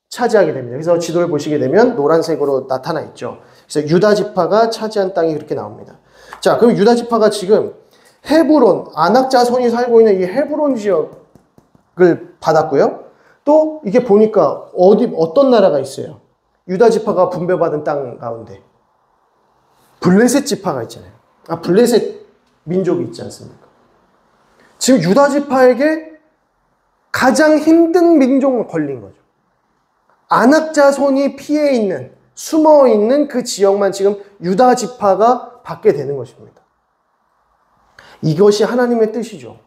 차지하게 됩니다. 그래서 지도를 보시게 되면 노란색으로 나타나 있죠. 그래서 유다 지파가 차지한 땅이 그렇게 나옵니다. 자, 그럼 유다 지파가 지금 헤브론, 아낙 자손이 살고 있는 이 헤브론 지역을 받았고요. 또 이게 보니까 어떤 나라가 있어요? 유다 지파가 분배받은 땅 가운데 블레셋 지파가 있잖아요. 블레셋 민족이 있지 않습니까? 지금 유다 지파에게 가장 힘든 민족이 걸린 거죠. 아낙 자손이 피해 있는, 숨어 있는 그 지역만 지금 유다 지파가 받게 되는 것입니다. 이것이 하나님의 뜻이죠.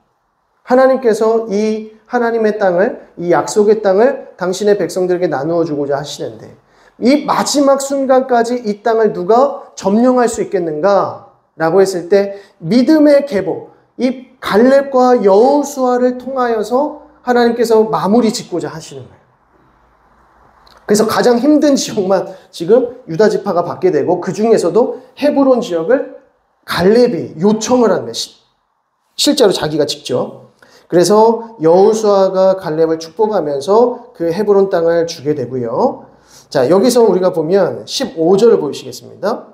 하나님께서 이 하나님의 땅을, 이 약속의 땅을 당신의 백성들에게 나누어 주고자 하시는데, 이 마지막 순간까지 이 땅을 누가 점령할 수 있겠는가? 라고 했을 때 믿음의 계보, 이 갈렙과 여호수아를 통하여서 하나님께서 마무리 짓고자 하시는 거예요. 그래서 가장 힘든 지역만 지금 유다 지파가 받게 되고, 그 중에서도 헤브론 지역을 갈렙이 요청을 합니다. 실제로 자기가 직접. 그래서 여호수아가 갈렙을 축복하면서 그 헤브론 땅을 주게 되고요. 자, 여기서 우리가 보면 15절을 보시겠습니다.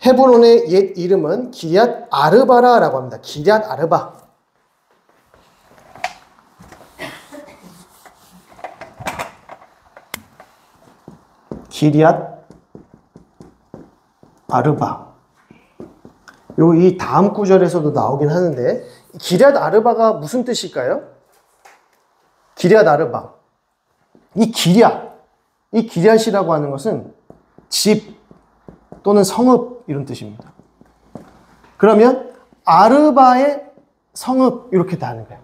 헤브론의 옛 이름은 기럇 아르바라라고 합니다. 기럇 아르바. 기럇 아르바. 이 다음 구절에서도 나오긴 하는데, 기럇 아르바가 무슨 뜻일까요? 기럇 아르바. 이 기럇이라고 하는 것은 집 또는 성읍 이런 뜻입니다. 그러면 아르바의 성읍 이렇게 다 하는 거예요.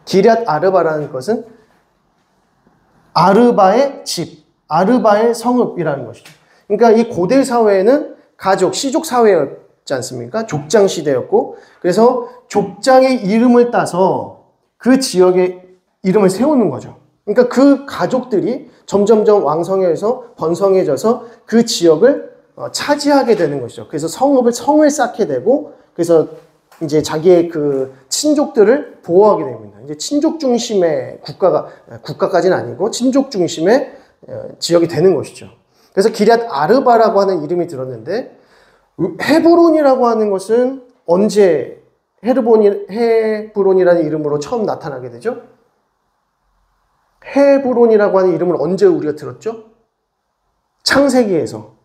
기럇 아르바라는 것은 아르바의 집, 아르바의 성읍이라는 것이죠. 그러니까 이 고대 사회에는 가족, 시족 사회였지 않습니까? 족장 시대였고, 그래서 족장의 이름을 따서 그 지역의 이름을 세우는 거죠. 그러니까 그 가족들이 점점점 왕성해서 번성해져서 그 지역을 차지하게 되는 것이죠. 그래서 성을 쌓게 되고, 그래서 이제 자기의 그 친족들을 보호하게 됩니다. 이제 친족 중심의 국가까지는 아니고 친족 중심의 지역이 되는 것이죠. 그래서 기럇 아르바라고 하는 이름이 들었는데, 헤브론이라고 하는 것은 언제 헤브론이라는 이름으로 처음 나타나게 되죠? 헤브론이라고 하는 이름을 언제 우리가 들었죠? 창세기에서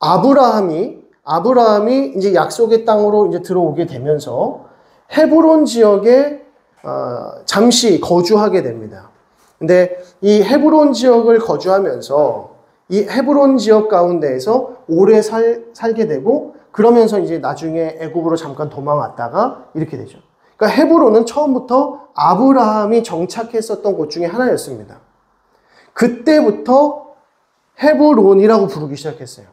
아브라함이 이제 약속의 땅으로 이제 들어오게 되면서 헤브론 지역에 잠시 거주하게 됩니다. 근데 이 헤브론 지역을 거주하면서 이 헤브론 지역 가운데에서 오래 살게 되고, 그러면서 이제 나중에 애굽으로 잠깐 도망왔다가 이렇게 되죠. 그러니까 헤브론은 처음부터 아브라함이 정착했었던 곳 중에 하나였습니다. 그때부터 헤브론이라고 부르기 시작했어요.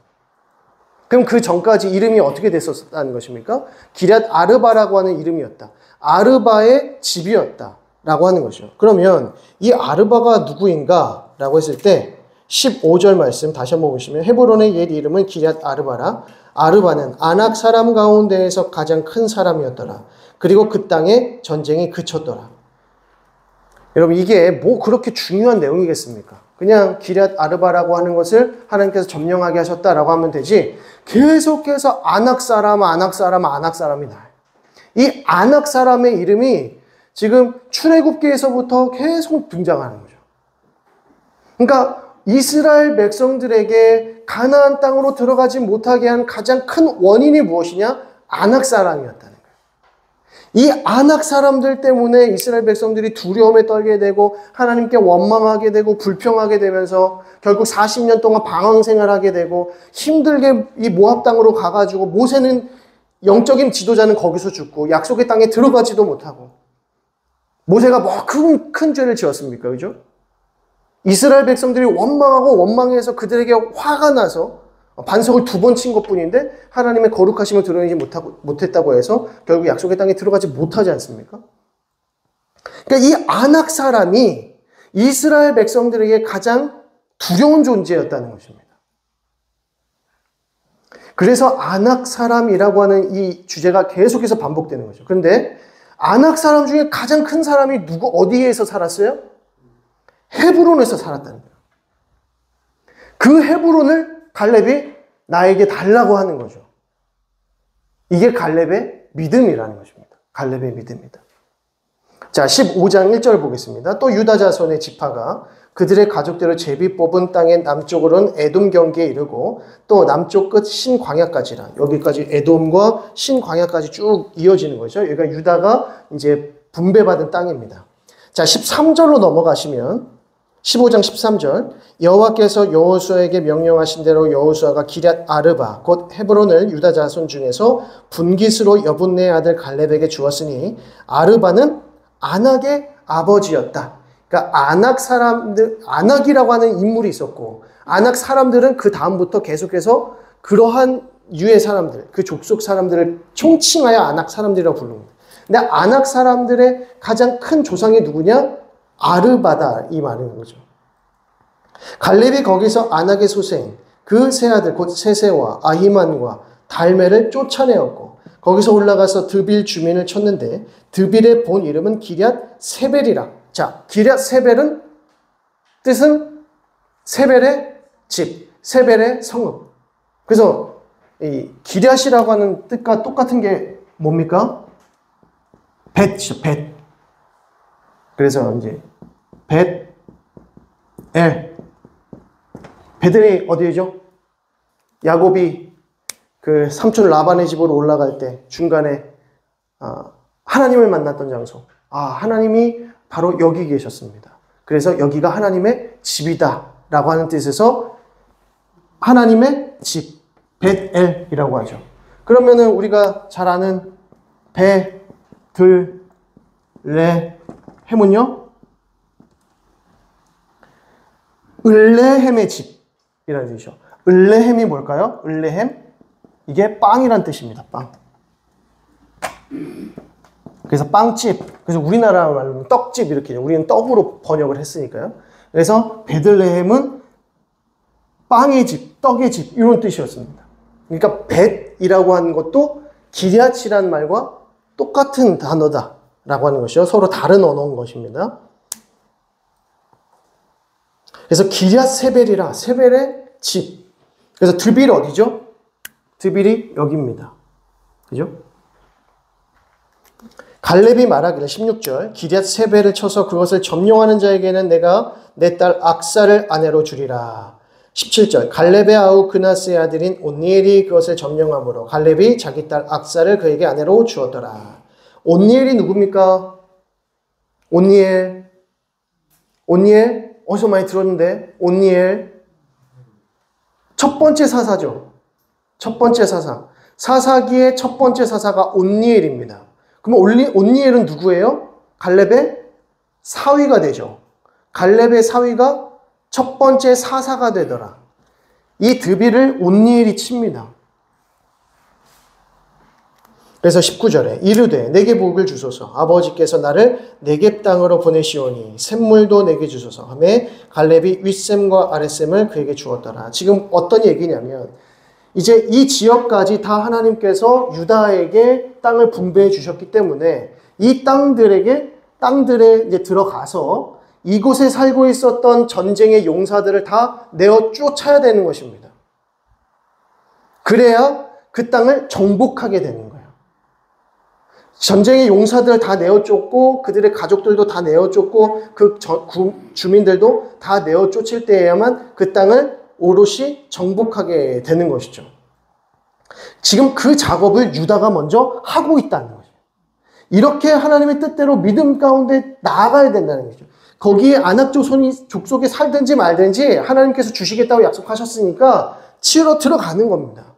그럼 그 전까지 이름이 어떻게 됐었다는 것입니까? 기럇 아르바라고 하는 이름이었다. 아르바의 집이었다. 라고 하는 것이죠. 그러면 이 아르바가 누구인가? 라고 했을 때 15절 말씀 다시 한번 보시면, 헤브론의 옛 이름은 기럇 아르바라. 아르바는 아낙 사람 가운데에서 가장 큰 사람이었더라. 그리고 그 땅에 전쟁이 그쳤더라. 여러분, 이게 뭐 그렇게 중요한 내용이겠습니까? 그냥 기럇 아르바라고 하는 것을 하나님께서 점령하게 하셨다라고 하면 되지, 계속해서 아낙 사람이 나와요. 이 아낙 사람의 이름이 지금 출애굽기에서부터 계속 등장하는 거죠. 그러니까 이스라엘 백성들에게 가나안 땅으로 들어가지 못하게 한 가장 큰 원인이 무엇이냐? 아낙 사람이었다는 거예요. 이 아낙 사람들 때문에 이스라엘 백성들이 두려움에 떨게 되고 하나님께 원망하게 되고 불평하게 되면서 결국 40년 동안 방황 생활하게 되고 힘들게 이 모압 땅으로 가가지고 모세는 영적인 지도자는 거기서 죽고 약속의 땅에 들어가지도 못하고 모세가 뭐 큰 죄를 지었습니까? 그죠? 이스라엘 백성들이 원망하고 원망해서 그들에게 화가 나서 반석을 2번 친 것뿐인데 하나님의 거룩하심을 드러내지 못했다고 해서 결국 약속의 땅에 들어가지 못하지 않습니까? 그러니까 이 아낙 사람이 이스라엘 백성들에게 가장 두려운 존재였다는 것입니다. 그래서 아낙 사람이라고 하는 이 주제가 계속해서 반복되는 거죠. 그런데 아낙 사람 중에 가장 큰 사람이 어디에서 살았어요? 헤브론에서 살았다는 거예요. 그 헤브론을 갈렙이 나에게 달라고 하는 거죠. 이게 갈렙의 믿음이라는 것입니다. 갈렙의 믿음이다. 자, 15장 1절 보겠습니다. 또 유다 자손의 지파가 그들의 가족들을 제비 뽑은 땅의 남쪽으로는 에돔 경계에 이르고 또 남쪽 끝 신광야까지라. 여기까지 에돔과 신광야까지 쭉 이어지는 거죠. 여기가 유다가 이제 분배받은 땅입니다. 자, 13절로 넘어가시면 15장 13절 여호와께서 여호수아에게 명령하신 대로 여호수아가 기럇 아르바 곧 헤브론을 유다 자손 중에서 분깃으로 여분네의 아들 갈렙에게 주었으니 아르바는 아낙의 아버지였다. 그러니까 아낙이라고 하는 인물이 있었고 아낙 사람들은 그 다음부터 계속해서 그러한 유의 사람들, 그 족속 사람들을 총칭하여 아낙 사람들이라고 부릅니다. 근데 아낙 사람들의 가장 큰 조상이 누구냐? 아르바다 이 말인 거죠. 갈렙이 거기서 아낙의 소생 그 세 아들 곧 세세와 아히만과 달메를 쫓아내었고 거기서 올라가서 드빌 주민을 쳤는데 드빌의 본 이름은 기럇 세벨이라. 자, 기럇 세벨은 뜻은 세벨의 집, 세벨의 성읍. 그래서 이 기럇이라고 하는 뜻과 똑같은 게 뭡니까? 벳이죠, 벳. 그래서 이제 베델이 어디죠? 야곱이 그 삼촌 라반의 집으로 올라갈 때 중간에 하나님을 만났던 장소. 하나님이 바로 여기 계셨습니다. 그래서 여기가 하나님의 집이다라고 하는 뜻에서 하나님의 집, 벳엘이라고 하죠. 그러면은 우리가 잘 아는 베들레헴은요? 을레헴의 집이라는 뜻이죠. 을레헴이 뭘까요? 을레헴? 이게 빵이란 뜻입니다. 빵. 그래서 빵집. 그래서 우리나라 말로는 떡집 이렇게 우리는 떡으로 번역을 했으니까요. 그래서 베들레헴은 빵의 집, 떡의 집 이런 뜻이었습니다. 그러니까 벳이라고 하는 것도 기럇이라는 말과 똑같은 단어다라고 하는 것이요. 서로 다른 언어인 것입니다. 그래서 기럇 세벨이라 세벨의 집. 그래서 드빌 어디죠? 드빌이 여기입니다. 그죠? 갈렙이 말하기를 16절 기럇 세벨을 쳐서 그것을 점령하는 자에게는 내가 내 딸 악사를 아내로 주리라. 17절 갈렙의 아우 그나스의 아들인 온니엘이 그것을 점령함으로 갈렙이 자기 딸 악사를 그에게 아내로 주었더라. 온니엘이 누굽니까? 온니엘 어디서 많이 들었는데 온니엘 첫 번째 사사죠. 첫 번째 사사. 사사기의 첫 번째 사사가 온니엘입니다. 그럼 온니엘은 누구예요? 갈렙의 사위가 되죠. 갈렙의 사위가 첫 번째 사사가 되더라. 이 드빌을 온니엘이 칩니다. 그래서 19절에 이르되 내게 복을 주소서 아버지께서 나를 네겝 땅으로 보내시오니 샘물도 내게 주소서 하매 갈렙이 윗샘과 아랫샘을 그에게 주었더라. 지금 어떤 얘기냐면 이제 이 지역까지 다 하나님께서 유다에게 땅을 분배해 주셨기 때문에 이 땅들에 이제 들어가서 이곳에 살고 있었던 전쟁의 용사들을 다 내어 쫓아야 되는 것입니다. 그래야 그 땅을 정복하게 되는 거예요. 전쟁의 용사들을 다 내어 쫓고 그들의 가족들도 다 내어 쫓고 그 주민들도 다 내어 쫓을 때에야만 그 땅을 오롯이 정복하게 되는 것이죠. 지금 그 작업을 유다가 먼저 하고 있다는 거죠. 이렇게 하나님의 뜻대로 믿음 가운데 나아가야 된다는 거죠. 거기에 아낙족손이 족속에 살든지 말든지 하나님께서 주시겠다고 약속하셨으니까 치러 들어가는 겁니다.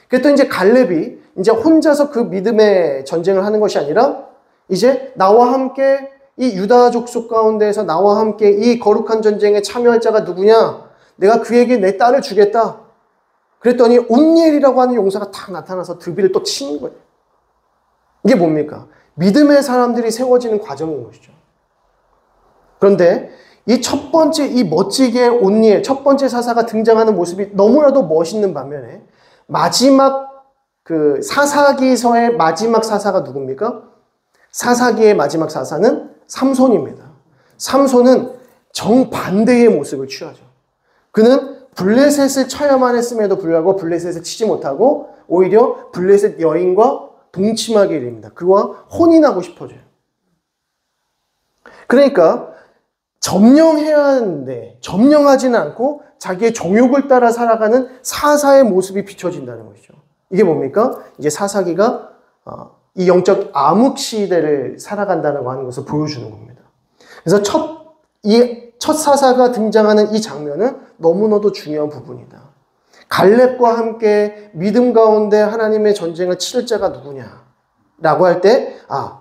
그랬더니 이제 갈렙이 이제 혼자서 그 믿음의 전쟁을 하는 것이 아니라 이제 나와 함께 이 유다 족속 가운데에서 나와 함께 이 거룩한 전쟁에 참여할 자가 누구냐? 내가 그에게 내 딸을 주겠다. 그랬더니 온니엘이라고 하는 용사가 탁 나타나서 드비를 또 치는 거예요. 이게 뭡니까? 믿음의 사람들이 세워지는 과정인 것이죠. 그런데 이 첫 번째 이 멋지게 온니엘 첫 번째 사사가 등장하는 모습이 너무나도 멋있는 반면에 마지막 그 사사기서의 마지막 사사가 누굽니까? 사사기의 마지막 사사는 삼손입니다. 삼손은 정반대의 모습을 취하죠. 그는 블레셋을 쳐야만 했음에도 불구하고 블레셋을 치지 못하고 오히려 블레셋 여인과 동침하게 됩니다. 그와 혼인하고 싶어져요. 그러니까 점령해야 하는데 점령하지는 않고 자기의 정욕을 따라 살아가는 사사의 모습이 비춰진다는 것이죠. 이게 뭡니까? 이제 사사기가 이 영적 암흑 시대를 살아간다는 하는 것을 보여주는 겁니다. 그래서 첫 사사가 등장하는 이 장면은 너무나도 중요한 부분이다. 갈렙과 함께 믿음 가운데 하나님의 전쟁을 치를 자가 누구냐라고 할 때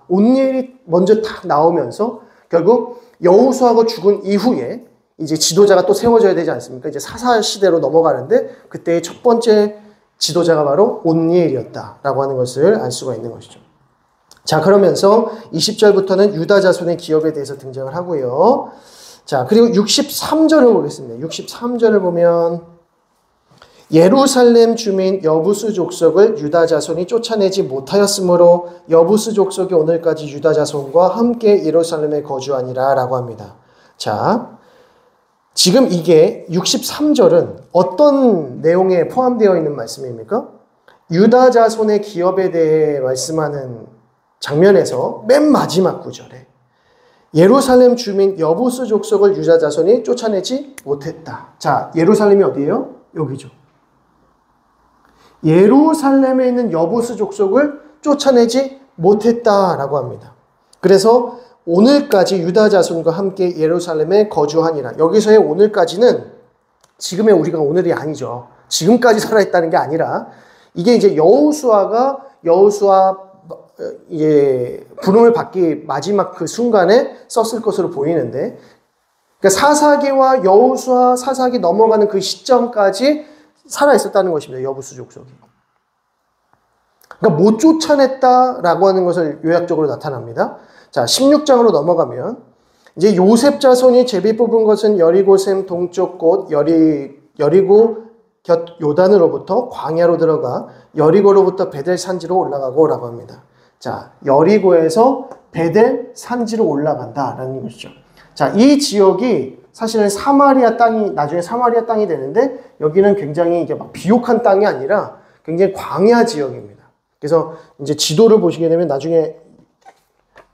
온니엘이 먼저 탁 나오면서 결국 여호수아가 죽은 이후에 이제 지도자가 또 세워져야 되지 않습니까? 이제 사사 시대로 넘어가는데 그때의 첫 번째 지도자가 바로 온니엘이었다라고 하는 것을 알 수가 있는 것이죠. 자, 그러면서 20절부터는 유다 자손의 기업에 대해서 등장을 하고요. 자, 그리고 63절을 보겠습니다. 63절을 보면 예루살렘 주민 여부스 족속을 유다 자손이 쫓아내지 못하였으므로 여부스 족속이 오늘까지 유다 자손과 함께 예루살렘에 거주하니라 라고 합니다. 자, 지금 이게 63절은 어떤 내용에 포함되어 있는 말씀입니까? 유다 자손의 기업에 대해 말씀하는 장면에서 맨 마지막 구절에 예루살렘 주민 여부스 족속을 유다 자손이 쫓아내지 못했다. 자, 예루살렘이 어디예요? 여기죠. 예루살렘에 있는 여부스 족속을 쫓아내지 못했다라고 합니다. 그래서 오늘까지 유다 자손과 함께 예루살렘에 거주하니라. 여기서의 오늘까지는 지금의 우리가 오늘이 아니죠. 지금까지 살아있다는 게 아니라 이게 이제 여호수아 부름을 받기 마지막 그 순간에 썼을 것으로 보이는데, 그러니까 사사기와 여호수아 사사기 넘어가는 그 시점까지 살아있었다는 것입니다. 여부스 족속이. 그러니까 못 쫓아냈다라고 하는 것을 요약적으로 나타납니다. 자, 16장으로 넘어가면 이제 요셉 자손이 제비 뽑은 것은 여리고샘 동쪽 곳 여리고 곁 요단으로부터 광야로 들어가 여리고로부터 베델 산지로 올라가고 라고 합니다. 자, 여리고에서 베델 산지로 올라간다라는 것이죠. 자, 이 지역이 사실은 사마리아 땅이 나중에 사마리아 땅이 되는데 여기는 굉장히 이게 막 비옥한 땅이 아니라 굉장히 광야 지역입니다. 그래서 이제 지도를 보시게 되면 나중에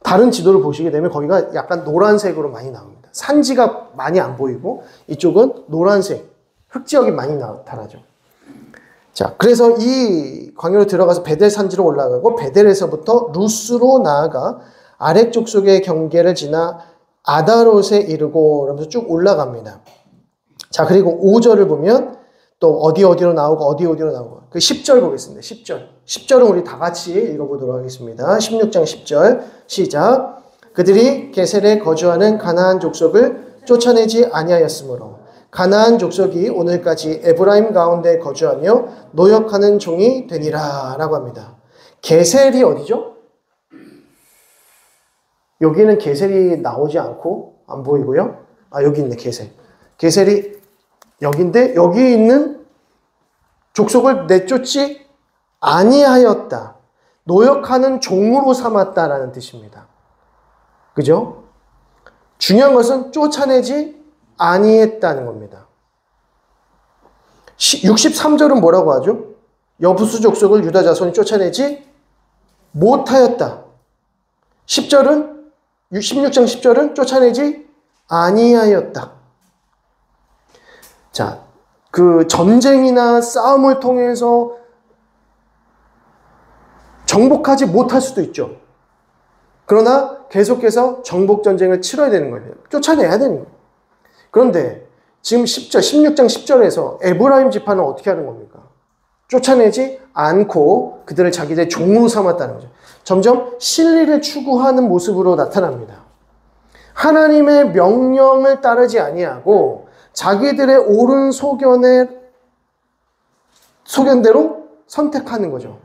다른 지도를 보시게 되면 거기가 약간 노란색으로 많이 나옵니다. 산지가 많이 안 보이고 이쪽은 노란색 흑지역이 많이 나타나죠. 자, 그래서 이 광야로 들어가서 베델 산지로 올라가고 베델에서부터 루스로 나아가 아렉 족속의 경계를 지나 아다롯에 이르고 그러면서 쭉 올라갑니다. 자, 그리고 5절을 보면 또 어디로 나오고 어디로 나오고 그 10절 보겠습니다. 10절은 우리 다 같이 읽어보도록 하겠습니다. 16장 10절 시작. 그들이 게셀에 거주하는 가나안 족속을 쫓아내지 아니하였으므로 가나안 족속이 오늘까지 에브라임 가운데 거주하며 노역하는 종이 되니라 라고 합니다. 게셀이 어디죠? 여기는 게셀이 나오지 않고 안 보이고요. 여기 있네, 게셀. 게셀이 여기인데 여기 있는 족속을 내쫓지 아니하였다. 노역하는 종으로 삼았다라는 뜻입니다. 그죠? 중요한 것은 쫓아내지 아니했다는 겁니다. 63절은 뭐라고 하죠? 여부스 족속을 유다 자손이 쫓아내지 못하였다. 16장 10절은 쫓아내지 아니하였다. 자, 그 전쟁이나 싸움을 통해서 정복하지 못할 수도 있죠. 그러나 계속해서 정복 전쟁을 치러야 되는 거예요. 쫓아내야 되는 거예요. 그런데 지금 10절, 16장 10절에서 에브라임 지파는 어떻게 하는 겁니까? 쫓아내지 않고 그들을 자기들의 종으로 삼았다는 거죠. 점점 실리를 추구하는 모습으로 나타납니다. 하나님의 명령을 따르지 아니하고 자기들의 옳은 소견대로 선택하는 거죠.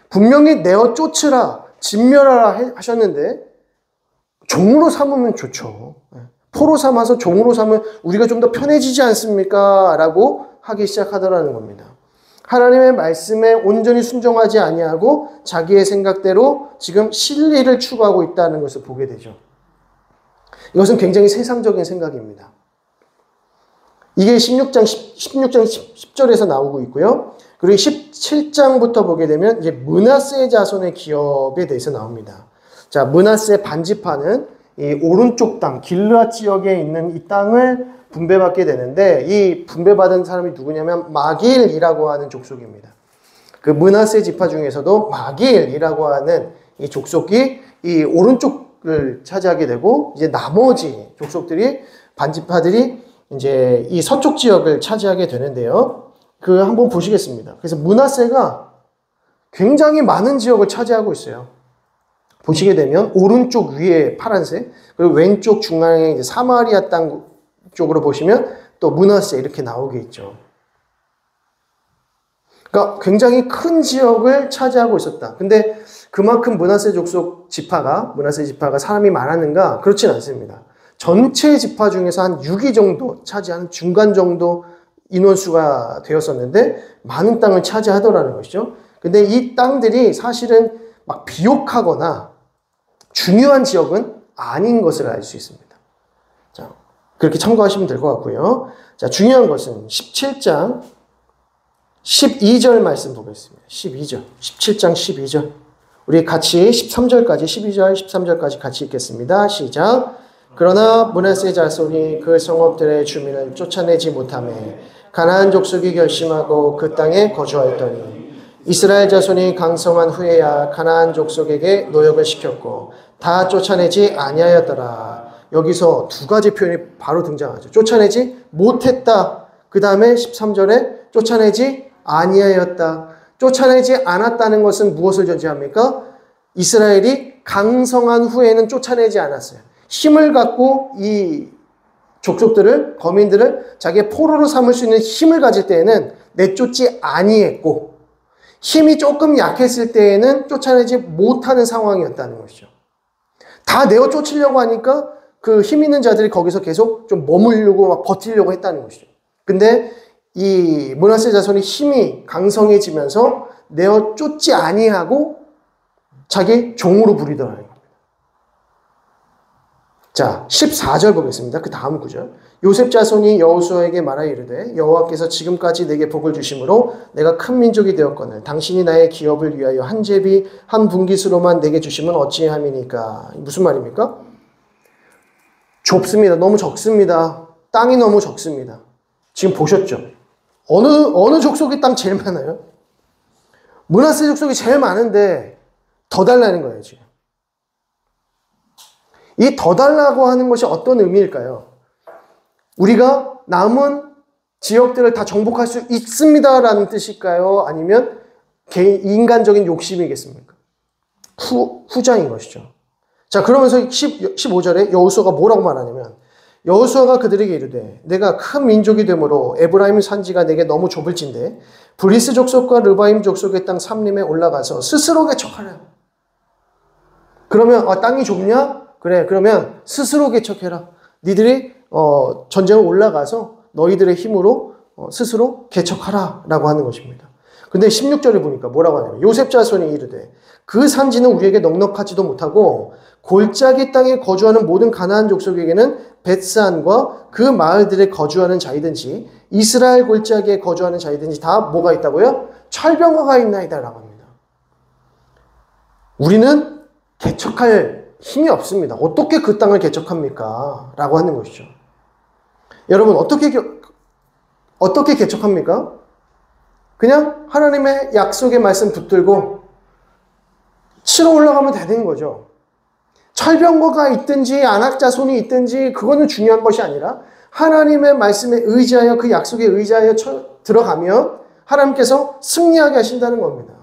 분명히 내어 쫓으라, 진멸하라 하셨는데 종으로 삼으면 좋죠. 포로 삼아서 종으로 삼으면 우리가 좀 더 편해지지 않습니까? 라고 하기 시작하더라는 겁니다. 하나님의 말씀에 온전히 순종하지 아니하고 자기의 생각대로 지금 실리를 추구하고 있다는 것을 보게 되죠. 이것은 굉장히 세상적인 생각입니다. 이게 16장 10절에서 나오고 있고요. 그리고 17장부터 보게 되면 이제 므낫세 자손의 기업에 대해서 나옵니다. 자, 므낫세 반지파는 이 오른쪽 땅, 길르앗 지역에 있는 이 땅을 분배받게 되는데 이 분배받은 사람이 누구냐면 마길이라고 하는 족속입니다. 그 므낫세 지파 중에서도 마길이라고 하는 이 족속이 이 오른쪽을 차지하게 되고 이제 나머지 족속들이 반지파들이 이제 이 서쪽 지역을 차지하게 되는데요. 그 한번 보시겠습니다. 그래서 므낫세가 굉장히 많은 지역을 차지하고 있어요. 보시게 되면 오른쪽 위에 파란색, 그리고 왼쪽 중앙에 이제 사마리아 땅 쪽으로 보시면 또 므낫세 이렇게 나오게 있죠. 그러니까 굉장히 큰 지역을 차지하고 있었다. 근데 그만큼 므낫세 지파가 사람이 많았는가? 그렇진 않습니다. 전체 지파 중에서 한 6위 정도 차지하는 중간 정도 인원수가 되었었는데 많은 땅을 차지하더라는 것이죠. 근데 이 땅들이 사실은 막 비옥하거나 중요한 지역은 아닌 것을 알 수 있습니다. 자, 그렇게 참고하시면 될 것 같고요. 자, 중요한 것은 17장 12절 말씀 보겠습니다. 12절. 17장 12절. 우리 같이 13절까지 12절 13절까지 같이 읽겠습니다. 시작. 그러나 므낫세 자손이 그 성읍들의 주민을 쫓아내지 못하며 가나안 족속이 결심하고 그 땅에 거주하였더니 이스라엘 자손이 강성한 후에야 가나안 족속에게 노역을 시켰고 다 쫓아내지 아니하였더라. 여기서 두 가지 표현이 바로 등장하죠. 쫓아내지 못했다. 그 다음에 13절에 쫓아내지 아니하였다. 쫓아내지 않았다는 것은 무엇을 전제합니까? 이스라엘이 강성한 후에는 쫓아내지 않았어요. 힘을 갖고 이 족속들을, 거민들을 자기의 포로로 삼을 수 있는 힘을 가질 때에는 내쫓지 아니했고 힘이 조금 약했을 때에는 쫓아내지 못하는 상황이었다는 것이죠. 다 내어 쫓으려고 하니까 그 힘 있는 자들이 거기서 계속 좀 머물려고 막 버티려고 했다는 것이죠. 근데 이 므낫세 자손이 힘이 강성해지면서 내어 쫓지 아니하고 자기 종으로 부리더라는 겁니다. 자, 14절 보겠습니다. 그 다음 구절. 요셉 자손이 여호수아에게 말하여 이르되 여호와께서 지금까지 내게 복을 주심으로 내가 큰 민족이 되었거늘 당신이 나의 기업을 위하여 한 제비 한 분깃으로만 내게 주시면 어찌함이니까. 무슨 말입니까? 좁습니다. 너무 적습니다. 땅이 너무 적습니다. 지금 보셨죠? 어느 족속이 땅 제일 많아요? 므낫세 족속이 제일 많은데 더 달라는 거예요, 지금. 이 더 달라고 하는 것이 어떤 의미일까요? 우리가 남은 지역들을 다 정복할 수 있습니다라는 뜻일까요? 아니면 인간적인 욕심이겠습니까? 후자인 것이죠. 자, 그러면서 15절에 여호수아가 뭐라고 말하냐면 여호수아가 그들에게 이르되 내가 큰 민족이 되므로 에브라임 산지가 내게 너무 좁을진데 브리스 족속과 르바임 족속의 땅 삼림에 올라가서 스스로 개척하라. 그러면 땅이 좁냐? 그래, 그러면 스스로 개척해라. 니들이 전쟁을 올라가서 너희들의 힘으로 스스로 개척하라 라고 하는 것입니다. 근데 16절에 보니까 뭐라고 하냐면 요셉 자손이 이르되 그 산지는 우리에게 넉넉하지도 못하고 골짜기 땅에 거주하는 모든 가나안 족속에게는 벳산과 그 마을들에 거주하는 자이든지 이스라엘 골짜기에 거주하는 자이든지 다 뭐가 있다고요? 철병거가 있나이다 라고 합니다. 우리는 개척할 힘이 없습니다. 어떻게 그 땅을 개척합니까? 라고 하는 것이죠. 여러분 어떻게 개척합니까? 그냥 하나님의 약속의 말씀 붙들고 치러 올라가면 되는 거죠. 철병거가 있든지 안악자손이 있든지 그거는 중요한 것이 아니라 하나님의 말씀에 의지하여 그 약속에 의지하여 들어가면 하나님께서 승리하게 하신다는 겁니다.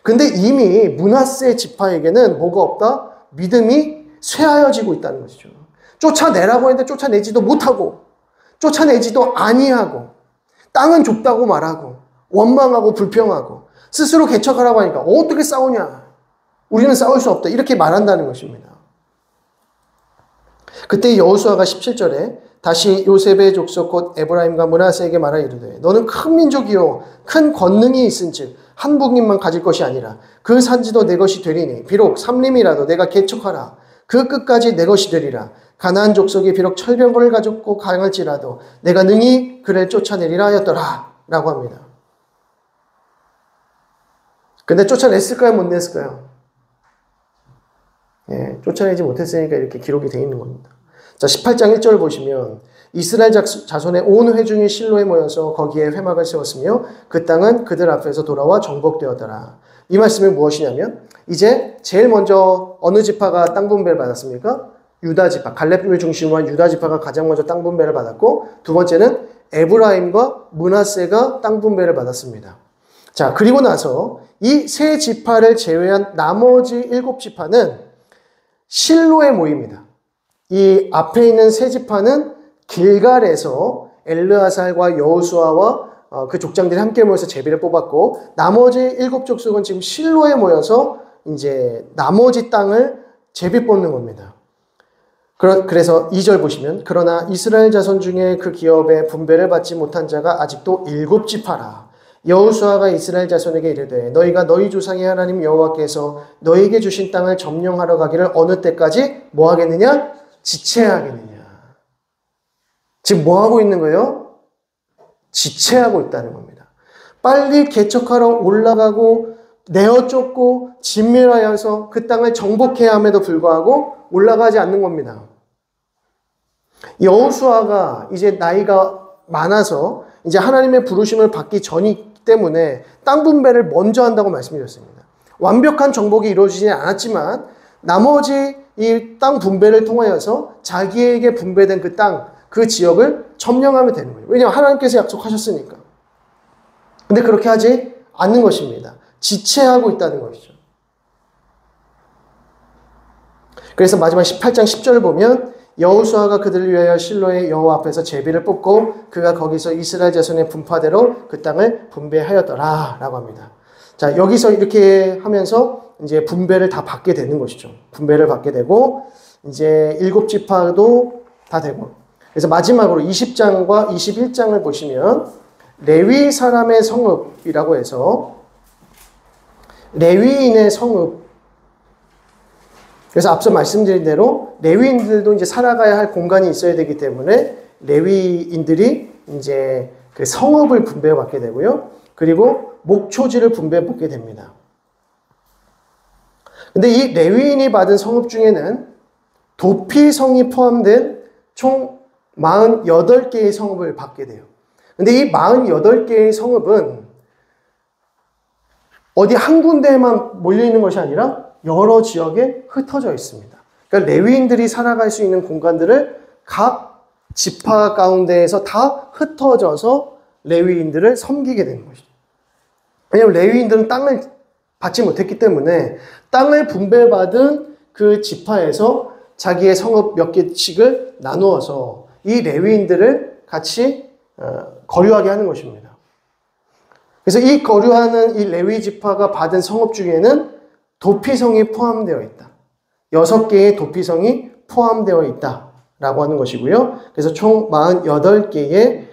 근데 이미 므낫세 지파에게는 뭐가 없다? 믿음이 쇠하여지고 있다는 것이죠. 쫓아내라고 했는데 쫓아내지도 못하고 쫓아내지도 아니하고 땅은 좁다고 말하고 원망하고 불평하고 스스로 개척하라고 하니까 어떻게 싸우냐? 우리는 싸울 수 없다. 이렇게 말한다는 것입니다. 그때 여호수아가 17절에 다시 요셉의 족속 곧 에브라임과 므낫세에게 말하 이르되 너는 큰 민족이요 큰 권능이 있은즉 한 북민만 가질 것이 아니라 그 산지도 내 것이 되리니 비록 삼림이라도 내가 개척하라 그 끝까지 내 것이 되리라. 가나안 족속이 비록 철병거를 가졌고 강할지라도 내가 능히 그를 쫓아내리라 하였더라 라고 합니다. 근데 쫓아냈을까요? 못 냈을까요? 예, 쫓아내지 못했으니까 이렇게 기록이 되어 있는 겁니다. 자, 18장 1절 보시면 이스라엘 자손의 온 회중이 실로에 모여서 거기에 회막을 세웠으며 그 땅은 그들 앞에서 돌아와 정복되었더라. 이 말씀이 무엇이냐면 이제 제일 먼저 어느 지파가 땅 분배를 받았습니까? 유다 지파, 갈렙을 중심으로 한 유다 지파가 가장 먼저 땅 분배를 받았고 두 번째는 에브라임과 므낫세가 땅 분배를 받았습니다. 자, 그리고 나서 이 세 지파를 제외한 나머지 7지파는 실로에 모입니다. 이 앞에 있는 세 지파는 길갈에서 엘르아살과 여호수아와 그 족장들이 함께 모여서 제비를 뽑았고 나머지 7족속은 지금 실로에 모여서 이제 나머지 땅을 제비 뽑는 겁니다. 그래서 2절 보시면 그러나 이스라엘 자손 중에 그 기업에 분배를 받지 못한 자가 아직도 7지파라. 여호수아가 이스라엘 자손에게 이르되 너희가 너희 조상의 하나님 여호와께서 너희에게 주신 땅을 점령하러 가기를 어느 때까지 뭐 하겠느냐? 지체하겠느냐. 지금 뭐 하고 있는 거예요? 지체하고 있다는 겁니다. 빨리 개척하러 올라가고 내어 쫓고 진멸하여서 그 땅을 정복해야 함에도 불구하고 올라가지 않는 겁니다. 여호수아가 이제 나이가 많아서 이제 하나님의 부르심을 받기 전이기 때문에 땅 분배를 먼저 한다고 말씀드렸습니다. 완벽한 정복이 이루어지지 않았지만 나머지 이 땅 분배를 통하여서 자기에게 분배된 그 땅, 그 지역을 점령하면 되는 거예요. 왜냐하면 하나님께서 약속하셨으니까. 근데 그렇게 하지 않는 것입니다. 지체하고 있다는 것이죠. 그래서 마지막 18장 10절을 보면 여호수아가 그들을 위하여 실로의 여호와 앞에서 제비를 뽑고 그가 거기서 이스라엘 자손의 분파대로 그 땅을 분배하였더라 라고 합니다. 자, 여기서 이렇게 하면서 이제 분배를 다 받게 되는 것이죠. 분배를 받게 되고 이제 7지파도 다 되고 그래서 마지막으로 20장과 21장을 보시면 레위 사람의 성읍이라고 해서 레위인의 성읍 그래서 앞서 말씀드린 대로 레위인들도 이제 살아가야 할 공간이 있어야 되기 때문에 레위인들이 이제 그 성읍을 분배받게 되고요. 그리고 목초지를 분배받게 됩니다. 근데 이 레위인이 받은 성읍 중에는 도피성이 포함된 총 48개의 성읍을 받게 돼요. 근데 이 48개의 성읍은 어디 한 군데에만 몰려있는 것이 아니라 여러 지역에 흩어져 있습니다. 그러니까 레위인들이 살아갈 수 있는 공간들을 각 지파 가운데에서 다 흩어져서 레위인들을 섬기게 되는 것이죠. 왜냐하면 레위인들은 땅을 받지 못했기 때문에 땅을 분배받은 그 지파에서 자기의 성읍 몇 개씩을 나누어서 이 레위인들을 같이 거류하게 하는 것입니다. 그래서 이 거류하는 이 레위 지파가 받은 성읍 중에는 도피성이 포함되어 있다. 6개의 도피성이 포함되어 있다라고 하는 것이고요. 그래서 총 48개의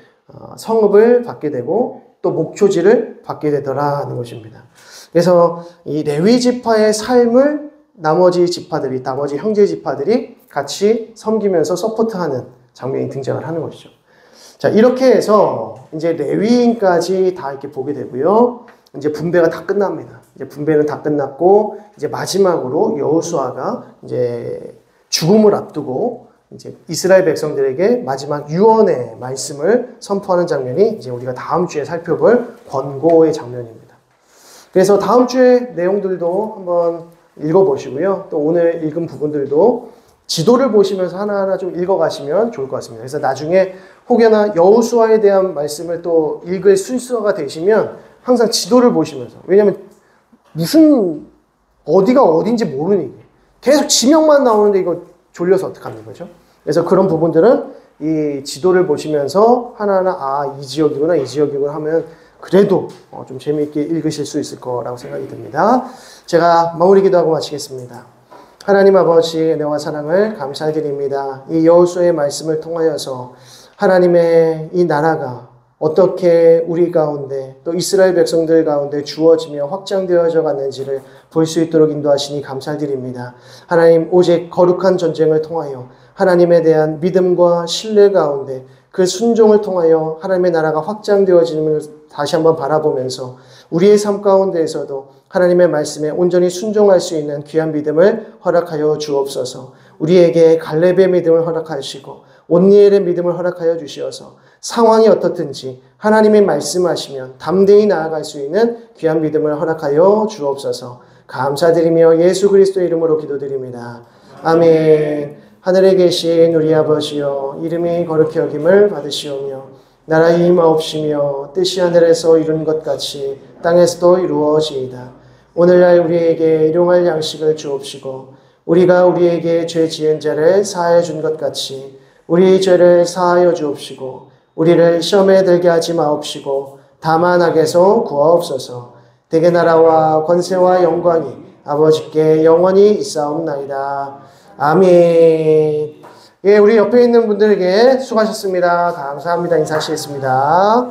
성읍을 받게 되고 또 목초지를 받게 되더라는 것입니다. 그래서 이 레위 지파의 삶을 나머지 지파들이, 나머지 형제 지파들이 같이 섬기면서 서포트하는 장면이 등장을 하는 것이죠. 자, 이렇게 해서 이제 레위인까지 다 이렇게 보게 되고요. 이제 분배가 다 끝납니다. 이제 분배는 다 끝났고 이제 마지막으로 여호수아가 이제 죽음을 앞두고 이제 이스라엘 백성들에게 마지막 유언의 말씀을 선포하는 장면이 이제 우리가 다음 주에 살펴볼 권고의 장면입니다. 그래서 다음 주의 내용들도 한번 읽어보시고요. 또 오늘 읽은 부분들도 지도를 보시면서 하나하나 좀 읽어가시면 좋을 것 같습니다. 그래서 나중에 혹여나 여호수아에 대한 말씀을 또 읽을 순서가 되시면 항상 지도를 보시면서, 왜냐하면 무슨 어디가 어딘지 모르니 계속 지명만 나오는데 이거 졸려서 어떡하는 거죠? 그래서 그런 부분들은 이 지도를 보시면서 하나하나 이 지역이구나 이 지역이구나 하면 그래도 좀 재미있게 읽으실 수 있을 거라고 생각이 듭니다. 제가 마무리 기도하고 마치겠습니다. 하나님 아버지 은혜와 사랑을 감사드립니다. 이 여호수아의 말씀을 통하여서 하나님의 이 나라가 어떻게 우리 가운데 또 이스라엘 백성들 가운데 주어지며 확장되어져 갔는지를 볼 수 있도록 인도하시니 감사드립니다. 하나님, 오직 거룩한 전쟁을 통하여 하나님에 대한 믿음과 신뢰 가운데 그 순종을 통하여 하나님의 나라가 확장되어지는 다시 한번 바라보면서 우리의 삶 가운데에서도 하나님의 말씀에 온전히 순종할 수 있는 귀한 믿음을 허락하여 주옵소서. 우리에게 갈렙의 믿음을 허락하시고 온니엘의 믿음을 허락하여 주시어서 상황이 어떻든지 하나님이 말씀하시면 담대히 나아갈 수 있는 귀한 믿음을 허락하여 주옵소서. 감사드리며 예수 그리스도의 이름으로 기도드립니다. 아멘. 하늘에 계신 우리 아버지여, 이름이 거룩히 여김을 받으시오며 나라의 임하옵시며 뜻이 하늘에서 이룬 것 같이 땅에서도 이루어지이다. 오늘날 우리에게 일용할 양식을 주옵시고 우리가 우리에게 죄 지은 자를 사하여 준 것 같이 우리 죄를 사하여 주옵시고 우리를 시험에 들게 하지 마옵시고 다만 악에서 구하옵소서. 대개 나라와 권세와 영광이 아버지께 영원히 있사옵나이다. 아멘. 예, 우리 옆에 있는 분들에게 수고하셨습니다. 감사합니다. 인사하시겠습니다.